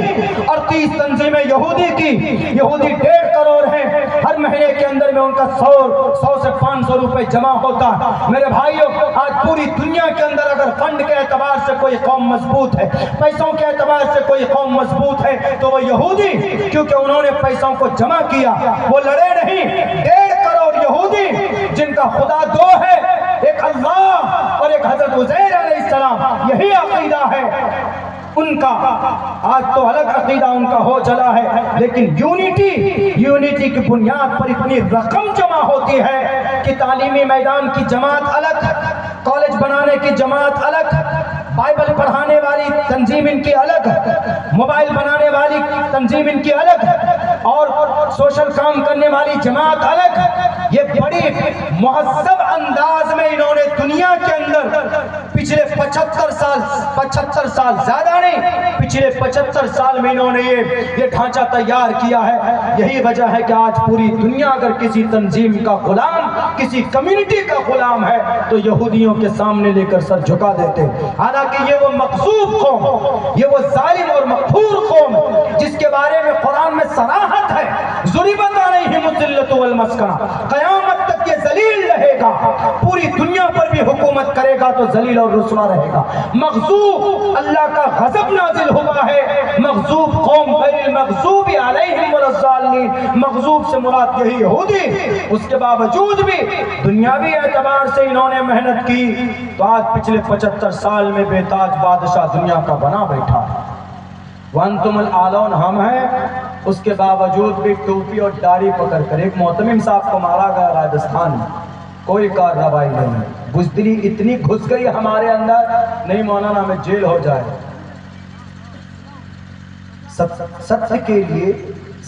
38 تنظیمیں یہودی کی, یہودی 1.5 کروڑ ہیں, ہر مہینے کے اندر میں ان کا 100 سے 500 روپے جمع ہوتا. میرے بھائیوں, آج پوری دنیا کے اندر اگر فنڈ کے اعتبار سے کوئی قوم مضبوط ہے, پیسوں کے اعتبار سے کوئی قوم مضبوط ہے تو وہ یہودی, کیونکہ انہوں نے پیسوں کو جمع کیا, وہ لڑے نہیں. 1.5 کروڑ یہودی جن کا خدا 2 ہے, ایک اللہ اور ایک حضرت عزیر علیہ السلام, یہی عقیدہ ہے ان کا. آج تو الگ عقیدہ ان کا ہو چلا ہے, لیکن یونیٹی کی بنیاد پر اتنی رقم جمع ہوتی ہے کہ تعلیمی میدان کی جماعت الگ, کالج بنانے کی جماعت الگ, بائبل پڑھانے والی تنظیم ان کی الگ, موبائل بنانے والی تنظیم ان کی الگ, اور سوشل کام کرنے والی جماعت الگ. یہ بڑی مہذب انداز میں انہوں نے دنیا کے اندر پچھلے 75 سال زیادہ نہیں, پچھلے 75 سال میں انہوں نے یہ ڈھانچہ تیار کیا ہے. یہی وجہ ہے کہ آج پوری دنیا اگر کسی تنظیم کا غلام, کسی کمیونٹی کا غلام ہے تو یہودیوں کے سامنے لے کر سر جھکا دیتے. حالانکہ یہ وہ مغصوب قوم, یہ وہ ظالم اور مقہور قوم جس کے بارے میں قرآن میں صراحت ہے, ضربت علیہم الذلۃ والمسکنہ, قیامت تک یہ ذلیل رہے گا, پوری دنیا پر بھی حکومت کرے گا تو ذلیل اور رسوا رہے گا. مغضوب, اللہ کا غضب نازل ہوا ہے, مغضوب قوم غیر المغضوب علیہم ولا الضالین, مغضوب سے مراد یہی یہودی. اس کے باوجود بھی دنیاوی اعتبار سے انہوں نے محنت کی تو آج پچھلے 75 سال میں بے تاج بادشاہ دنیا کا بنا بیٹھا. وانتم العالون, ہم ہیں, اس کے باوجود بھی ٹوپی اور داڑھی پکڑ کر ایک محتمم صاحب کو مارا گیا راجستھان میں, کوئی کارروائی نہیں. بزدلی اتنی گھس گئی ہمارے اندر، نہیں مولانا ہمیں جیل ہو جائے. ستیہ کے لیے،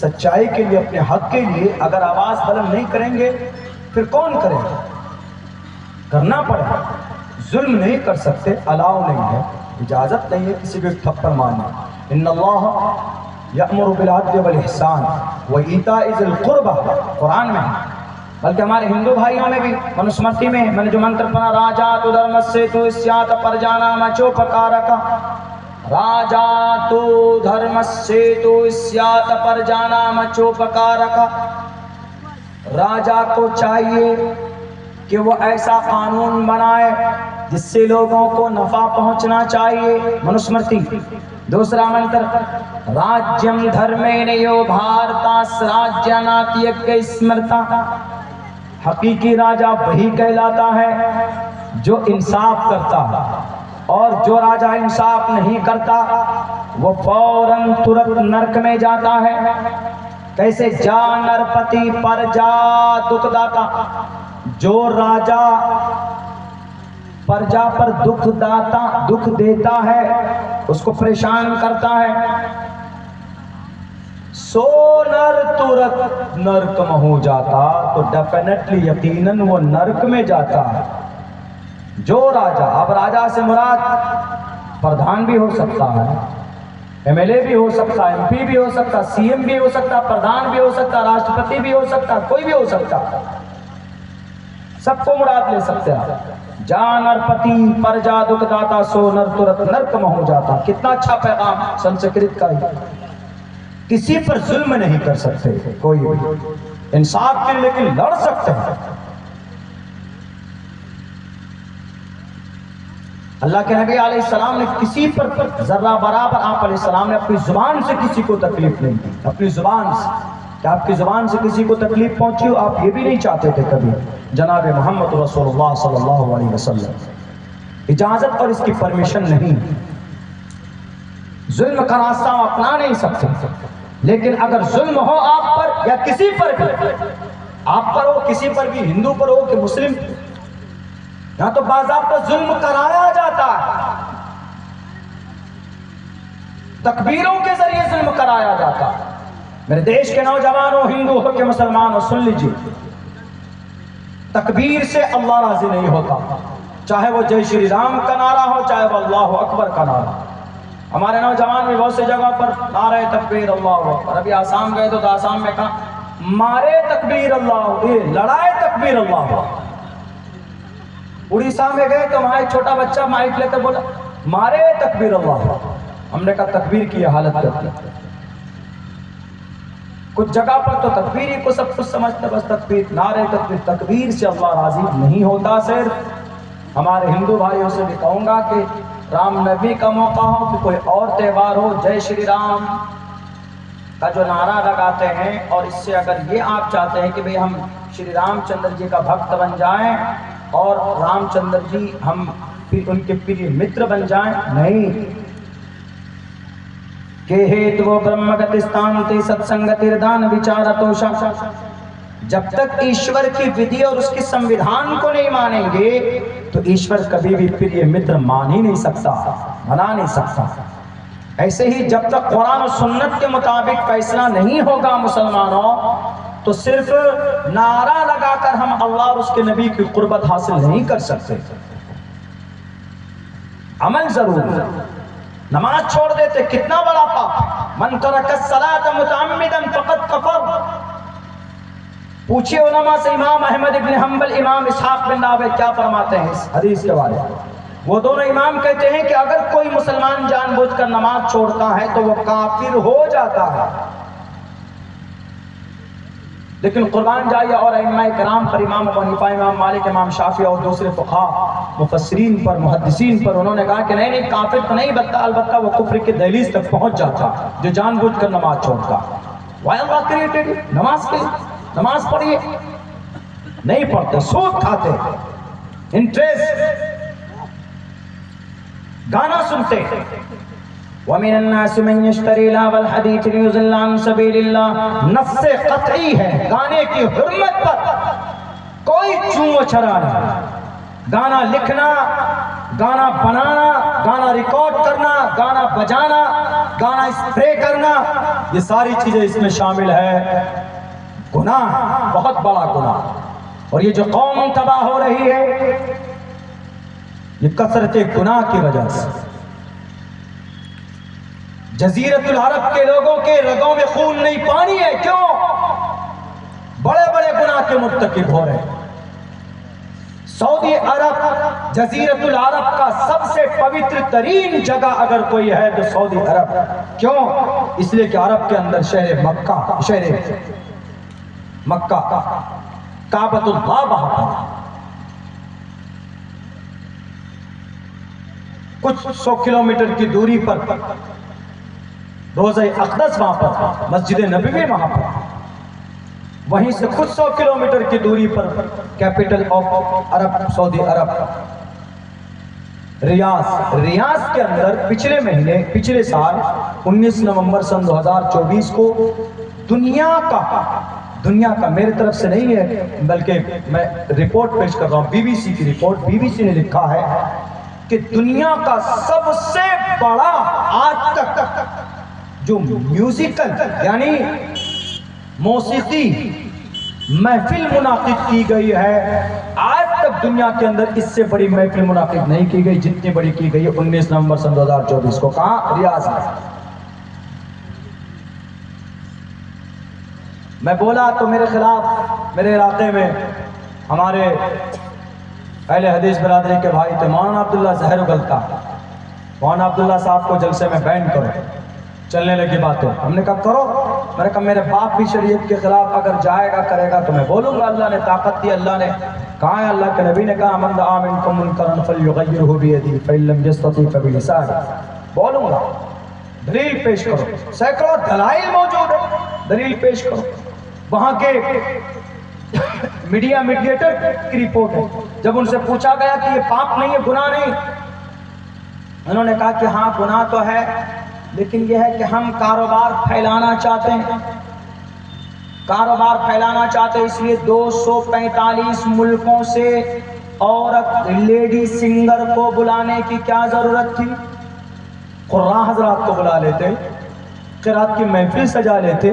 سچائی کے لیے، اپنے حق کے لیے اگر آواز بلند نہیں کریں گے پھر کون کرے گا؟ کرنا پڑے گا. ظلم نہیں کر سکتے، الاؤ نہیں ہے، اجازت نہیں ہے کسی کو تھپڑ مارنا. ان اللہ یأمر بالعدل والاحسان وایتاء ذی القربى قرآن میں ہے. بلکہ ہمارے ہندو بھائیوں میں بھی منسمرتی میں میں نے جو منتر پڑھا، راجا تو دھرمسے تو اسیات پرجانا مچوپکارکا، راجا تو دھرمسے تو اسیات پرجانا مچوپکارکا. راجا کو چاہیے کہ وہ ایسا قانون بنائے جس سے لوگوں کو نفع پہنچنا چاہیے. منسمرتی. دوسرا منتر، راجیم دھرمینیو بھارتاس راجیاناتیک اسمرتا. حقیقی راجا وہی کہلاتا ہے جو انصاف کرتا ہے، اور جو راجا انصاف نہیں کرتا وہ فوراً ترنت نرک میں جاتا ہے. کیسے؟ جا نرپتی پر جا دکھ داتا. جو راجا پرجا پر دکھ دیتا ہے، اس کو پریشان کرتا ہے، سو نر ترک نرک میں ہو جاتا. تو ڈیفینیٹلی یقیناً وہ نرک میں جاتا ہے. جو راجا، اب راجا سے مراد پردھان بھی ہو سکتا ہے، ایم ایل اے بھی ہو سکتا، ایم پی بھی ہو سکتا، سی ایم بھی ہو سکتا، پردھان بھی ہو سکتا، راشٹرپتی بھی ہو سکتا، کوئی بھی ہو سکتا، سب کو مراد لے سکتے ہیں. جا نرپتی پر جا دکھ داتا، سو نر ترک نرک میں ہو جاتا. کتنا اچھا پیغام سنسکرت کا ہی. کسی پر ظلم نہیں کر سکتے کوئی بھی، انصاف کے لیکن لڑ سکتے ہیں. اللہ کے نبی علیہ السلام نے کسی پر ذرہ برابر، آپ علیہ السلام نے اپنی زبان سے کسی کو تکلیف نہیں دی. اپنی زبان سے، کہ آپ کی زبان سے کسی کو تکلیف پہنچی ہو، آپ یہ بھی نہیں چاہتے تھے کبھی. جناب محمد رسول اللہ صلی اللہ علیہ وسلم اجازت اور اس کی پرمیشن نہیں. ظلم کا راستہ اپنا نہیں سکتے، لیکن اگر ظلم ہو آپ پر یا کسی پر بھی، آپ پر ہو، کسی پر بھی، ہندو پر ہو کہ مسلم، یہاں تو باضابطہ ظلم کرایا جاتا ہے. تکبیروں کے ذریعے ظلم کرایا جاتا ہے. میرے دیش کے نوجوانوں، ہندو ہو کہ مسلمان ہو، سن لیجیے، تکبیر سے اللہ راضی نہیں ہوتا. چاہے وہ جے شری رام کا نعرہ ہو، چاہے وہ اللہ اکبر کا نعرہ. ہمارے نوجوان بھی بہت سی جگہ پر نعرہ تکبیر اللہ اکبر. ابھی آسام گئے تو آسام میں کہا مارے تکبیر اللہ، یہ لڑائے تکبیر اللہ. اڑیسہ میں گئے تو وہاں ایک چھوٹا بچہ مائک لے کر بولا مارے تکبیر اللہ. ہم نے کہا تکبیر کی حالت کرتی. کچھ جگہ پر تو تکبیر ہی کو سب کچھ سمجھتے، بس تکبیر، نعرے تکبیر. تکبیر سے اللہ راضی نہیں ہوتا. صرف ہمارے ہندو بھائیوں سے بھی کہوں گا کہ رام نبی کا موقع ہو کہ کوئی اور تہوار ہو، جے شری رام کا جو نعرہ لگاتے ہیں، اور اس سے اگر یہ آپ چاہتے ہیں کہ بھئی ہم شری رام چندر جی کا بھکت بن جائیں اور رام چندر جی ہم پھر ان کے پریہ متر بن جائیں، نہیں. کہ ہیت وہ برہمگت استانتی ستسنگتی ردان وچارتوشا. جب تک ایشور کی ودھی اور اس کے سنویدھان کو نہیں مانیں گے تو ایشور کبھی بھی پریہ متر مان ہی نہیں سکتا، بنا نہیں سکتا. ایسے ہی جب تک قرآن و سنت کے مطابق فیصلہ نہیں ہوگا مسلمانوں، تو صرف نعرہ لگا کر ہم اللہ اور اس کے نبی کی قربت حاصل نہیں کر سکتے. عمل ضرور. نماز چھوڑ دیتے کتنا بڑا پاپ. من ترک الصلاۃ متعمدا فقد کفر. پوچھئے علماء سے، امام احمد ابن حنبل، امام اسحاق بن راہویہ کیا فرماتے ہیں اس حدیث کے بارے میں. وہ دونوں امام کہتے ہیں کہ اگر کوئی مسلمان جان بوجھ کر نماز چھوڑتا ہے تو وہ کافر ہو جاتا ہے. لیکن قربان جائیے اور ائمہ کرام پر، امام ابو حنیفہ، امام مالک، امام شافعی اور دوسرے فقہاء مفسرین پر، محدثین پر، انہوں نے کہا کہ نہیں کافر تو نہیں، البتہ وہ کفر کے دہلیز تک پہنچ جاتا جو جان بوجھ کر نماز چھوڑتا. Why Allah created it؟ نماز کے، نماز پڑھیے، نہیں پڑھتے، سود کھاتے، انٹریسٹ، گانا سنتے. وَمِنَ النَّاسِ مَنْ يَشْتَرِي لَهْوَ الْحَدِيثِ لِيُضِلَّ عَنْ سَبِيلِ اللَّهِ. نص قطعی ہے، گانے کی حرمت پر کوئی چون و چرا نہیں. گانا لکھنا، گانا بنانا، گانا ریکارڈ کرنا، گانا بجانا، گانا اسپرے کرنا، یہ ساری چیزیں اس میں شامل ہے۔ گناہ، بہت بڑا گناہ۔ اور یہ جو قوم تباہ ہو رہی ہے یہ کثرت گناہ کی وجہ سے۔ جزیرت العرب کے لوگوں کے رگوں میں خون نہیں پانی ہے، کیوں؟ بڑے بڑے گناہ کے مرتکب ہو رہے ہیں۔ سعودی عرب جزیرت العرب کا سب سے پوتر ترین جگہ اگر کوئی ہے تو سعودی عرب۔ کیوں؟ اس لیے کہ عرب کے اندر شہر مکہ کعبۃ اللہ وہاں پر، کچھ 100 کلومیٹر کی دوری پر روضہ اقدس وہاں پر، مسجد نبوی وہاں پر، وہیں سے کچھ 100 کلومیٹر کی دوری پر کیپٹل آف عرب سعودی عرب ریاض کے اندر پچھلے سال 19 نومبر سن 2024 کو دنیا کا میرے طرف سے نہیں ہے بلکہ میں رپورٹ پیش کر رہا ہوں، بی بی سی کی رپورٹ، بی بی سی نے لکھا ہے کہ دنیا کا سب سے بڑا آج تک جو میوزیکل یعنی موسیقی محفل منعقد کی گئی ہے، آج تک دنیا کے اندر اس سے بڑی محفل منعقد نہیں کی گئی جتنی بڑی کی گئی ہے 19 نومبر سن 2024 کو۔ کہاں؟ ریاض میں۔ میں بولا تو میرے خلاف میرے علاقے میں ہمارے اہل حدیث برادری کے بھائی تھے، مولانا عبداللہ زہر اگلتا، مولانا عبداللہ صاحب کو جلسے میں بین کرو، چلنے لگی باتیں۔ ہم نے کہا کرو، میں نے کہا میرے باپ بھی شریعت کے خلاف اگر جائے گا کرے گا تو میں بولوں گا، اللہ نے طاقت دی، اللہ نے کہا ہے، اللہ کے نبی نے کہا من رأى منکم منکرا فلیغیرہ بیدہ فإن لم یستطع فبلسانہ، بولوں گا، دلیل پیش کرو، سینکڑوں دلائل موجود ہے، دلیل پیش کرو۔ وہاں کے میڈیٹر کی رپورٹ ہے، جب ان سے پوچھا گیا کہ یہ پاپ نہیں ہے، گناہ نہیں، انہوں نے کہا کہ ہاں گناہ تو ہے لیکن یہ ہے کہ ہم کاروبار پھیلانا چاہتے ہیں، کاروبار پھیلانا چاہتے ہیں، اس لیے 245 ملکوں سے عورت لیڈی سنگر کو بلانے کی کیا ضرورت تھی؟ قراء حضرات کو بلا لیتے، قرات کی محفل سجا لیتے۔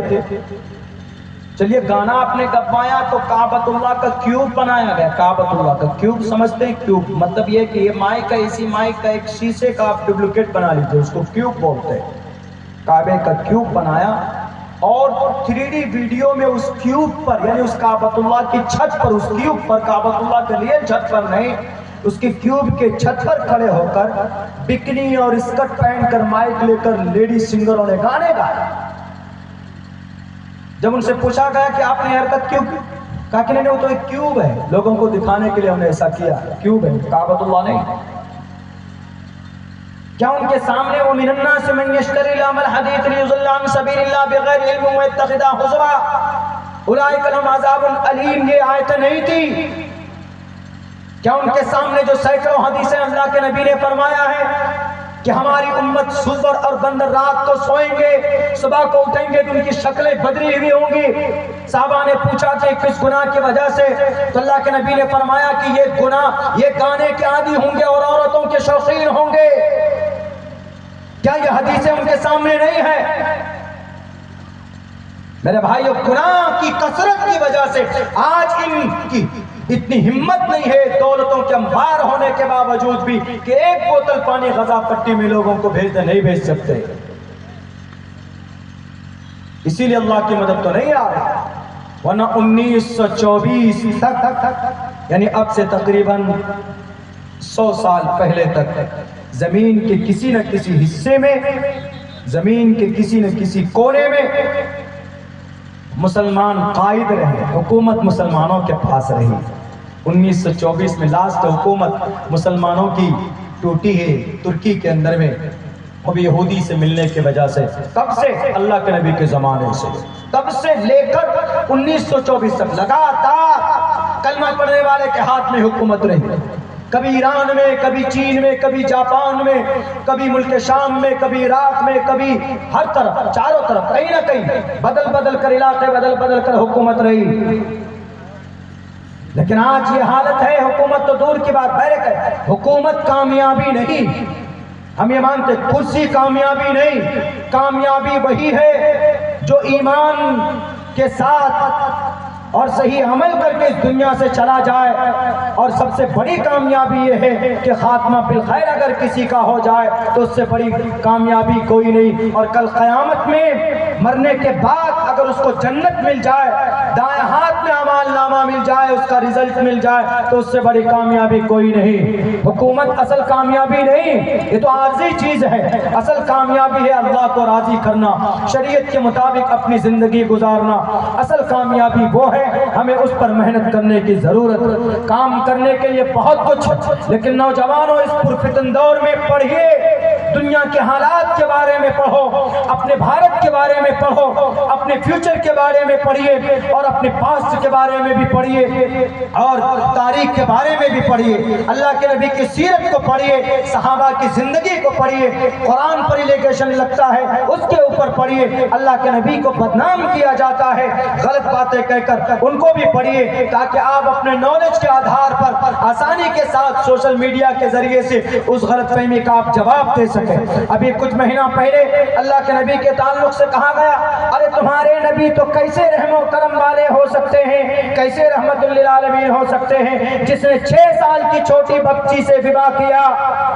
چلیے گانا آپ نے گوایا تو کعبۃ اللہ کا کیوب بنایا گیا، کعبۃ اللہ کا کیوب سمجھتے ہیں؟ کیوب مطلب یہ کہ یہ مائک کا، اسی مائک کا ایک شیشے کا آپ ڈپلیکیٹ بنا لیجیے، اس کو کیوب بولتے ہیں۔ کعبے کا کیوب بنایا اور 3D ویڈیو میں اس کیوب پر یعنی اس کعبۃ اللہ کی چھت پر، اس کیوب پر، کعبۃ اللہ کے لیے چھت پر نہیں، اس کی کیوب کے چھت پر کھڑے ہو کر بکنی اور اسکرٹ پہن کر مائک لے کر لیڈی سنگروں نے گانے گائے۔ جب ان سے پوچھا گیا کہ آپ نے حرکت کیوں کی، کہا کہ نہیں وہ تو ایک کیوب ہے، لوگوں کو دکھانے کے لیے ہم نے ایسا کیا، کیوب ہے، کعبۃ اللہ نہیں۔ کیا ان کے سامنے وہ من الناس من یشتری لہو الحدیث لیضل عن سبیل اللہ بغیر علم ویتخذہ ہزوا اولئک لہم عذاب الیم، یہ آیت نہیں تھی؟ کیا ان کے سامنے جو سینکڑوں حدیثیں اللہ کے نبی نے فرمایا ہے کہ ہماری امت صبح اور بندر رات کو سوئیں گے، صبح کو اٹھیں گے تو ان کی شکلیں بدلی ہوئی ہوں گی؟ صحابہ نے پوچھا کہ کس گناہ کی وجہ سے؟ تو اللہ کے نبی نے فرمایا کہ یہ گناہ، یہ گانے کے عادی ہوں گے اور عورتوں کے شوقین ہوں گے۔ کیا یہ حدیثیں ان کے سامنے نہیں ہیں؟ میرے بھائیو، گناہ کی کثرت کی وجہ سے آج ان کی اتنی ہمت نہیں ہے دولتوں کے انبار ہونے کے باوجود بھی کہ ایک بوتل پانی غذا پٹی میں لوگوں کو بھیجتے نہیں بھیج سکتے۔ اسی لیے اللہ کی مدد تو نہیں آ رہی، ورنہ 1924 تک یعنی اب سے تقریباً 100 سال پہلے تک زمین کے کسی نہ کسی حصے میں، زمین کے کسی نہ کسی کونے میں مسلمان قائد رہے، حکومت مسلمانوں کے پاس رہی۔ 1924 میں لاسٹ حکومت مسلمانوں کی ٹوٹی ہے ترکی کے اندر میں، اب یہودی سے ملنے کی وجہ سے۔ کب سے؟ اللہ کے نبی کے زمانے سے، تب سے لے کر 1924 تک لگاتار کلمہ پڑھنے والے کے ہاتھ میں حکومت رہی، کبھی ایران میں، کبھی چین میں، کبھی جاپان میں، کبھی ملک شام میں، کبھی عراق میں، کبھی ہر طرف، چاروں طرف کہیں نہ کہیں بدل بدل کر علاقے بدل بدل کر حکومت رہی۔ لیکن آج یہ حالت ہے، حکومت تو دور کی بات، بیرک ہے، حکومت کامیابی نہیں، ہم یہ مانتے کرسی کامیابی نہیں، کامیابی وہی ہے جو ایمان کے ساتھ اور صحیح عمل کر کے اس دنیا سے چلا جائے، اور سب سے بڑی کامیابی یہ ہے کہ خاتمہ بالخیر اگر کسی کا ہو جائے تو اس سے بڑی کامیابی کوئی نہیں، اور کل قیامت میں مرنے کے بعد اگر اس کو جنت مل جائے، دائیں ہاتھ میں اعمال نامہ مل جائے، اس کا رزلٹ مل جائے، تو اس سے بڑی کامیابی کوئی نہیں۔ حکومت اصل کامیابی نہیں، یہ تو عارضی چیز ہے، اصل کامیابی ہے اللہ کو راضی کرنا، شریعت کے مطابق اپنی زندگی گزارنا، اصل کامیابی وہ ہے، ہمیں اس پر محنت کرنے کی ضرورت، کام کرنے کے لیے بہت کچھ، لیکن نوجوانوں اس پرفتن دور میں پڑھیے، دنیا کے حالات کے بارے میں پڑھو، اپنے بھارت کے بارے میں پڑھو، اپنے فیوچر کے بارے میں پڑھیے، اور اپنے پاسٹ کے بارے میں بھی پڑھیے، اور تاریخ کے بارے میں بھی پڑھیے، اللہ کے نبی کی سیرت کو پڑھیے، صحابہ کی زندگی کو پڑھیے، قرآن پر ایلیگیشن لگتا ہے اس کے اوپر پڑھیے، اللہ کے نبی کو بدنام کیا جاتا ہے غلط باتیں کہہ کر، ان کو بھی پڑھیے، تاکہ آپ اپنے نالج کے آدھار پر آسانی کے ساتھ سوشل میڈیا کے ذریعے سے اس غلط فہمی کا آپ جواب دے سکیں۔ ابھی کچھ مہینہ پہلے اللہ کے نبی کے تعلق سے کہا گیا، ارے تمہارے نبی تو کیسے رحم و کرم والے ہو سکتے ہیں، کیسے رحمت للعالمین ہو سکتے ہیں، جس نے 6 سال کی چھوٹی بچی سے وواہ کیا،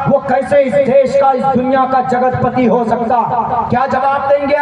وہ کیسے اس دیش کا، اس دنیا کا جگت پتی ہو سکتا؟ کیا جواب دیں گے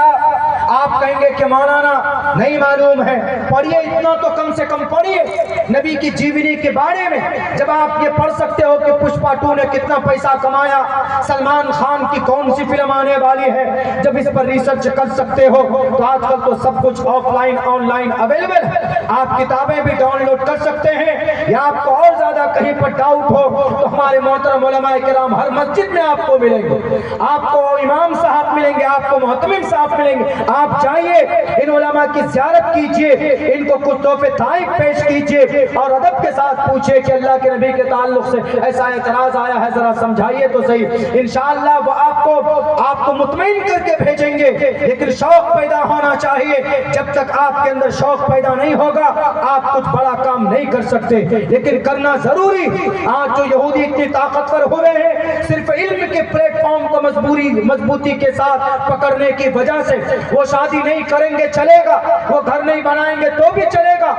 آپ کہیں گے کہ مولانا نہیں معلوم ہے، پڑھیے، اتنا تو کم سے کم پڑھیے نبی کی جیونی کے بارے میں، جب آپ یہ پڑھ سکتے ہو کہ پشپا 2 نے کتنا پیسہ کمایا، سلمان خان کی کون سی فلم آنے والی ہے، جب اس پر ریسرچ کر سکتے ہو، تو آج کل تو سب کچھ of line on line available ہے، آپ کتابیں بھی ڈاؤن لوڈ کر سکتے ہیں، یا آپ کو اور زیادہ کہیں پر ڈاؤٹ ہو تو ہمارے محترم علماء کرام ہر مسجد میں آپ کو ملیں گے، آپ کو امام صاحب ملیں گے، آپ کو محتمم صاحب ملیں گے، آپ جائیے ان علماء کی زیارت کیجئے، ان کو کچھ تحفے تحائف پیش کیجئے، اور ادب کے ساتھ پوچھئے کہ اللہ کے نبی کے تعلق سے ایسا اعتراض آیا ہے، ذرا سمجھائیے تو صحیح، انشاءاللہ وہ آپ کو مطمئن کر کے بھیجیں گے، لیکن شوق پیدا ہونا چاہیے، جب تک آپ کے اندر شوق پیدا نہیں ہوگا آپ کچھ بڑا کام نہیں کر سکتے، لیکن کرنا ضروری۔ آج جو یہودی اتنی طاقتور ہوئے ہیں، صرف علم کے پلیٹ فارم کو مضبوطی کے ساتھ پکڑنے کی وجہ سے، وہ شادی نہیں کریں گے چلے گا، وہ گھر نہیں بنائیں گے تو بھی چلے گا،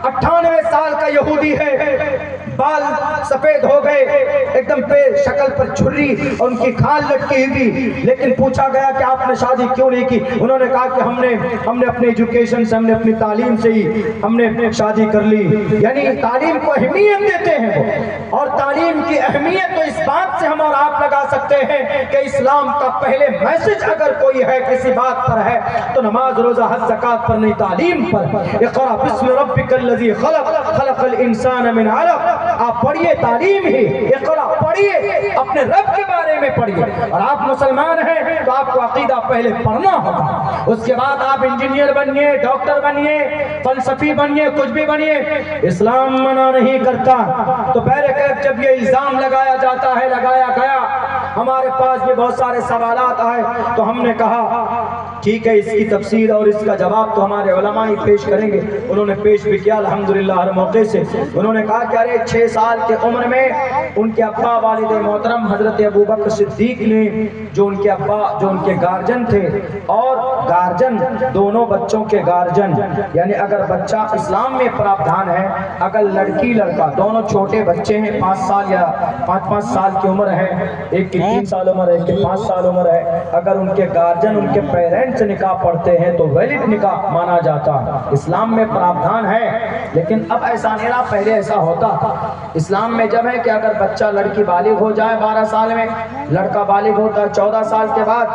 98 سال کا یہودی ہے، بال سفید ہو گئے، ایک دم پہ شکل پر جھری اور ان کی کھال لٹکی ہوئی، لیکن پوچھا گیا کہ آپ نے شادی کیوں نہیں کی؟ انہوں نے کہا کہ ہم نے اپنے ایجوکیشن سے، ہم نے اپنی تعلیم سے ہی ہم نے شادی کر لی، یعنی تعلیم کو اہمیت دیتے ہیں وہ، اور تعلیم کی اہمیت تو اس بات سے ہم اور آپ لگا سکتے ہیں کہ اسلام کا پہلے میسج اگر کوئی ہے کسی بات پر ہے تو نماز، روزہ، حج، زکات پر نہیں، تعلیم پر۔ اقرأ بسم ربک الذی خلق، خلق الانسان من علق، آپ پڑھیے تعلیم ہی، اقرأ پڑھیے، اپنے رب کے بارے میں پڑھیے، اور آپ مسلمان ہیں تو آپ کو عقیدہ پہلے پڑھنا ہوگا، اس کے بعد آپ انجینئر بنیے، ڈاکٹر بنیے، فلسفی بنیے، کچھ بھی بنیے، اسلام منع نہیں کرتا۔ تو پہلے جب یہ الزام لگایا جاتا ہے، لگایا گیا، ہمارے پاس بھی بہت سارے سوالات آئے، تو ہم نے کہا ٹھیک ہے، اس کی تفسیر اور اس کا جواب تو ہمارے علماء ہی پیش کریں گے۔ انہوں نے پیش بھی کیا الحمدللہ ہر موقع سے۔ انہوں نے کہا کہ ارے 6 سال کے عمر میں ان کے ابا والد محترم حضرت ابوبکر صدیق نے، جو ان کے ابا، جو ان کے گارجن تھے، اور گارجن دونوں بچوں کے گارجن، یعنی اگر بچہ اسلام میں پراودھان ہے، اگر لڑکی لڑکا دونوں چھوٹے بچے ہیں، 5 سال یا 5 سال کی عمر ہے، ایک کی 3 سال عمر ہے، ایک کی 5 سال عمر ہے، اگر ان کے گارجن، ان کے پیرنٹ سے نکاح پڑھتے ہیں تو ویلڈ نکاح مانا جاتا، اسلام میں پراودھان ہے۔ لیکن اب ایسا نہیں رہا، پہلے ایسا ہوتا اسلام میں، جب ہے کہ اگر بچہ، لڑکی بالغ ہو جائے 12 سال میں، لڑکا بالغ ہوتا 14 سال کے بعد،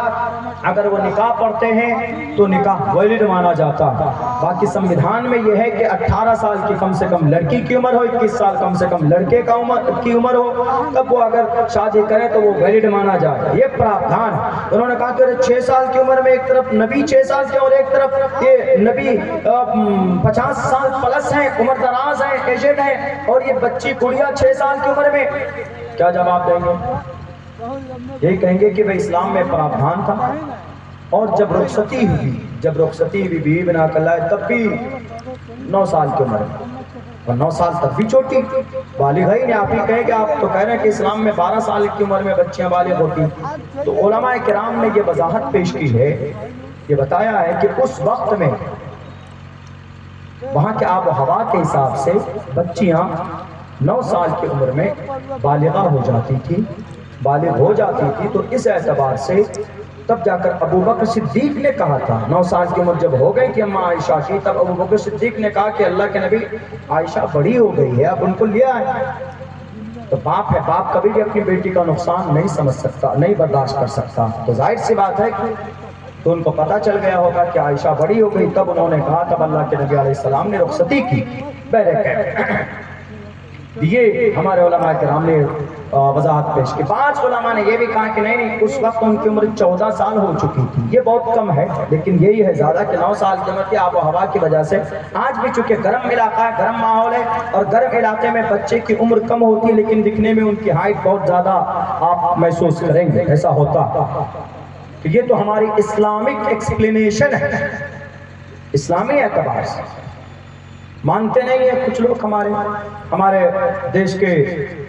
اگر وہ نکاح پڑھتے ہیں تو نکاح ویلڈ مانا جاتا۔ باقی سموِدھان میں یہ ہے کہ 18 سال کی کم سے کم لڑکی کی عمر ہو، 21 سال کم سے کم لڑکے کی عمر ہو، تب وہ اگر شادی کریں تو وہ ویلڈ مانا جائے، یہ پراودھان ہے۔ انہوں نے کہا کہ 6 سال کی عمر میں ایک طرف نبی 6 سال کے اور ایک طرف یہ نبی 50 سال پلس ہیں، عمر دراز ہیں، ایجڈ ہیں، اور یہ بچی گڑیا 6 سال کی عمر میں، کیا جواب دیں گے؟ یہی کہیں گے کہ بھئی اسلام میں پراودھان تھا، اور جب رخصتی ہوئی بیوی بنا کر لائے تب بھی 9 سال کی عمر اور 9 سال تک بھی چھوٹی بالغ ہی نہیں. آپ ہی کہیں کہ آپ تو کہہ رہے ہیں کہ اسلام میں 12 سال کی عمر میں بچیاں بالغ ہوتی. تو علماء کرام نے یہ وضاحت پیش کی ہے، یہ بتایا ہے کہ اس وقت میں وہاں کے آب و ہوا کے حساب سے بچیاں 9 سال کی عمر میں بالغہ ہو جاتی تھی، بالغ ہو جاتی تھی. تو اس اعتبار سے تب جا کر ابو بکر صدیق نے کہا تھا، 9 سال کی عمر جب ہو گئی تھی اماں عائشہ کی، تب ابو بکر صدیق نے کہا کہ اللہ کے نبی عائشہ بڑی ہو گئی ہے، اب ان کو لیا ہے. تو باپ ہے، باپ کبھی بھی اپنی بیٹی کا نقصان نہیں سمجھ سکتا، نہیں برداشت کر سکتا. تو ظاہر سی بات ہے کہ تو ان کو پتہ چل گیا ہوگا کہ عائشہ بڑی ہو گئی، تب انہوں نے کہا، تب اللہ کے نبی علیہ السلام نے رخصتی کی. یہ ہمارے علماء کرام نے وضاحت پیش کی. بعض علماء نے یہ بھی کہا کہ نہیں، اس وقت ان کی عمر 14 سال ہو چکی تھی. یہ بہت کم ہے، لیکن یہی ہے زیادہ کہ 9 سال کی عمر کی آب و ہوا کی وجہ سے. آج بھی چونکہ گرم علاقہ ہے، گرم ماحول ہے، اور گرم علاقے میں بچے کی عمر کم ہوتی ہے لیکن دکھنے میں ان کی ہائٹ بہت زیادہ آپ محسوس کریں گے، ایسا ہوتا. تو یہ تو ہماری اسلامک ایکسپلینیشن ہے، اسلامی اعتبار سے. مانتے نہیں ہیں کچھ لوگ ہمارے دیش کے،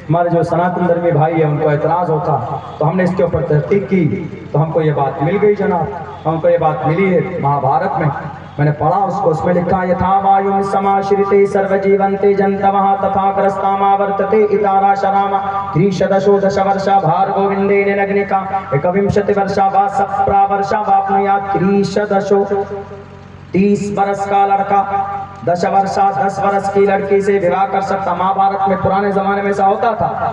ہمارے جو سناتن دھرمی بھائی ہیں، ان کو اعتراض ہوتا. تو ہم نے اس کے اوپر تحقیق کی تو ہم کو یہ بات مل گئی جناب، ہم کو یہ بات ملی ہے مہابھارت میں نے پڑھا اس میں لکھا، یتھا وایو سماشرتے سرو جیونتے جنتوہ تتھا کرستاما ورتتے اتارا شرام تریشدشو دش ورشا بھار گووندین نگنکا ایکومشتی ورشا وا سپرا ورشا واپنویات تریشدشو 30 برس کا لڑکا 10 ورشا 10 برس کی لڑکی سے وواہ کر سکتا. مہابھارت میں پرانے زمانے میں ایسا ہوتا تھا،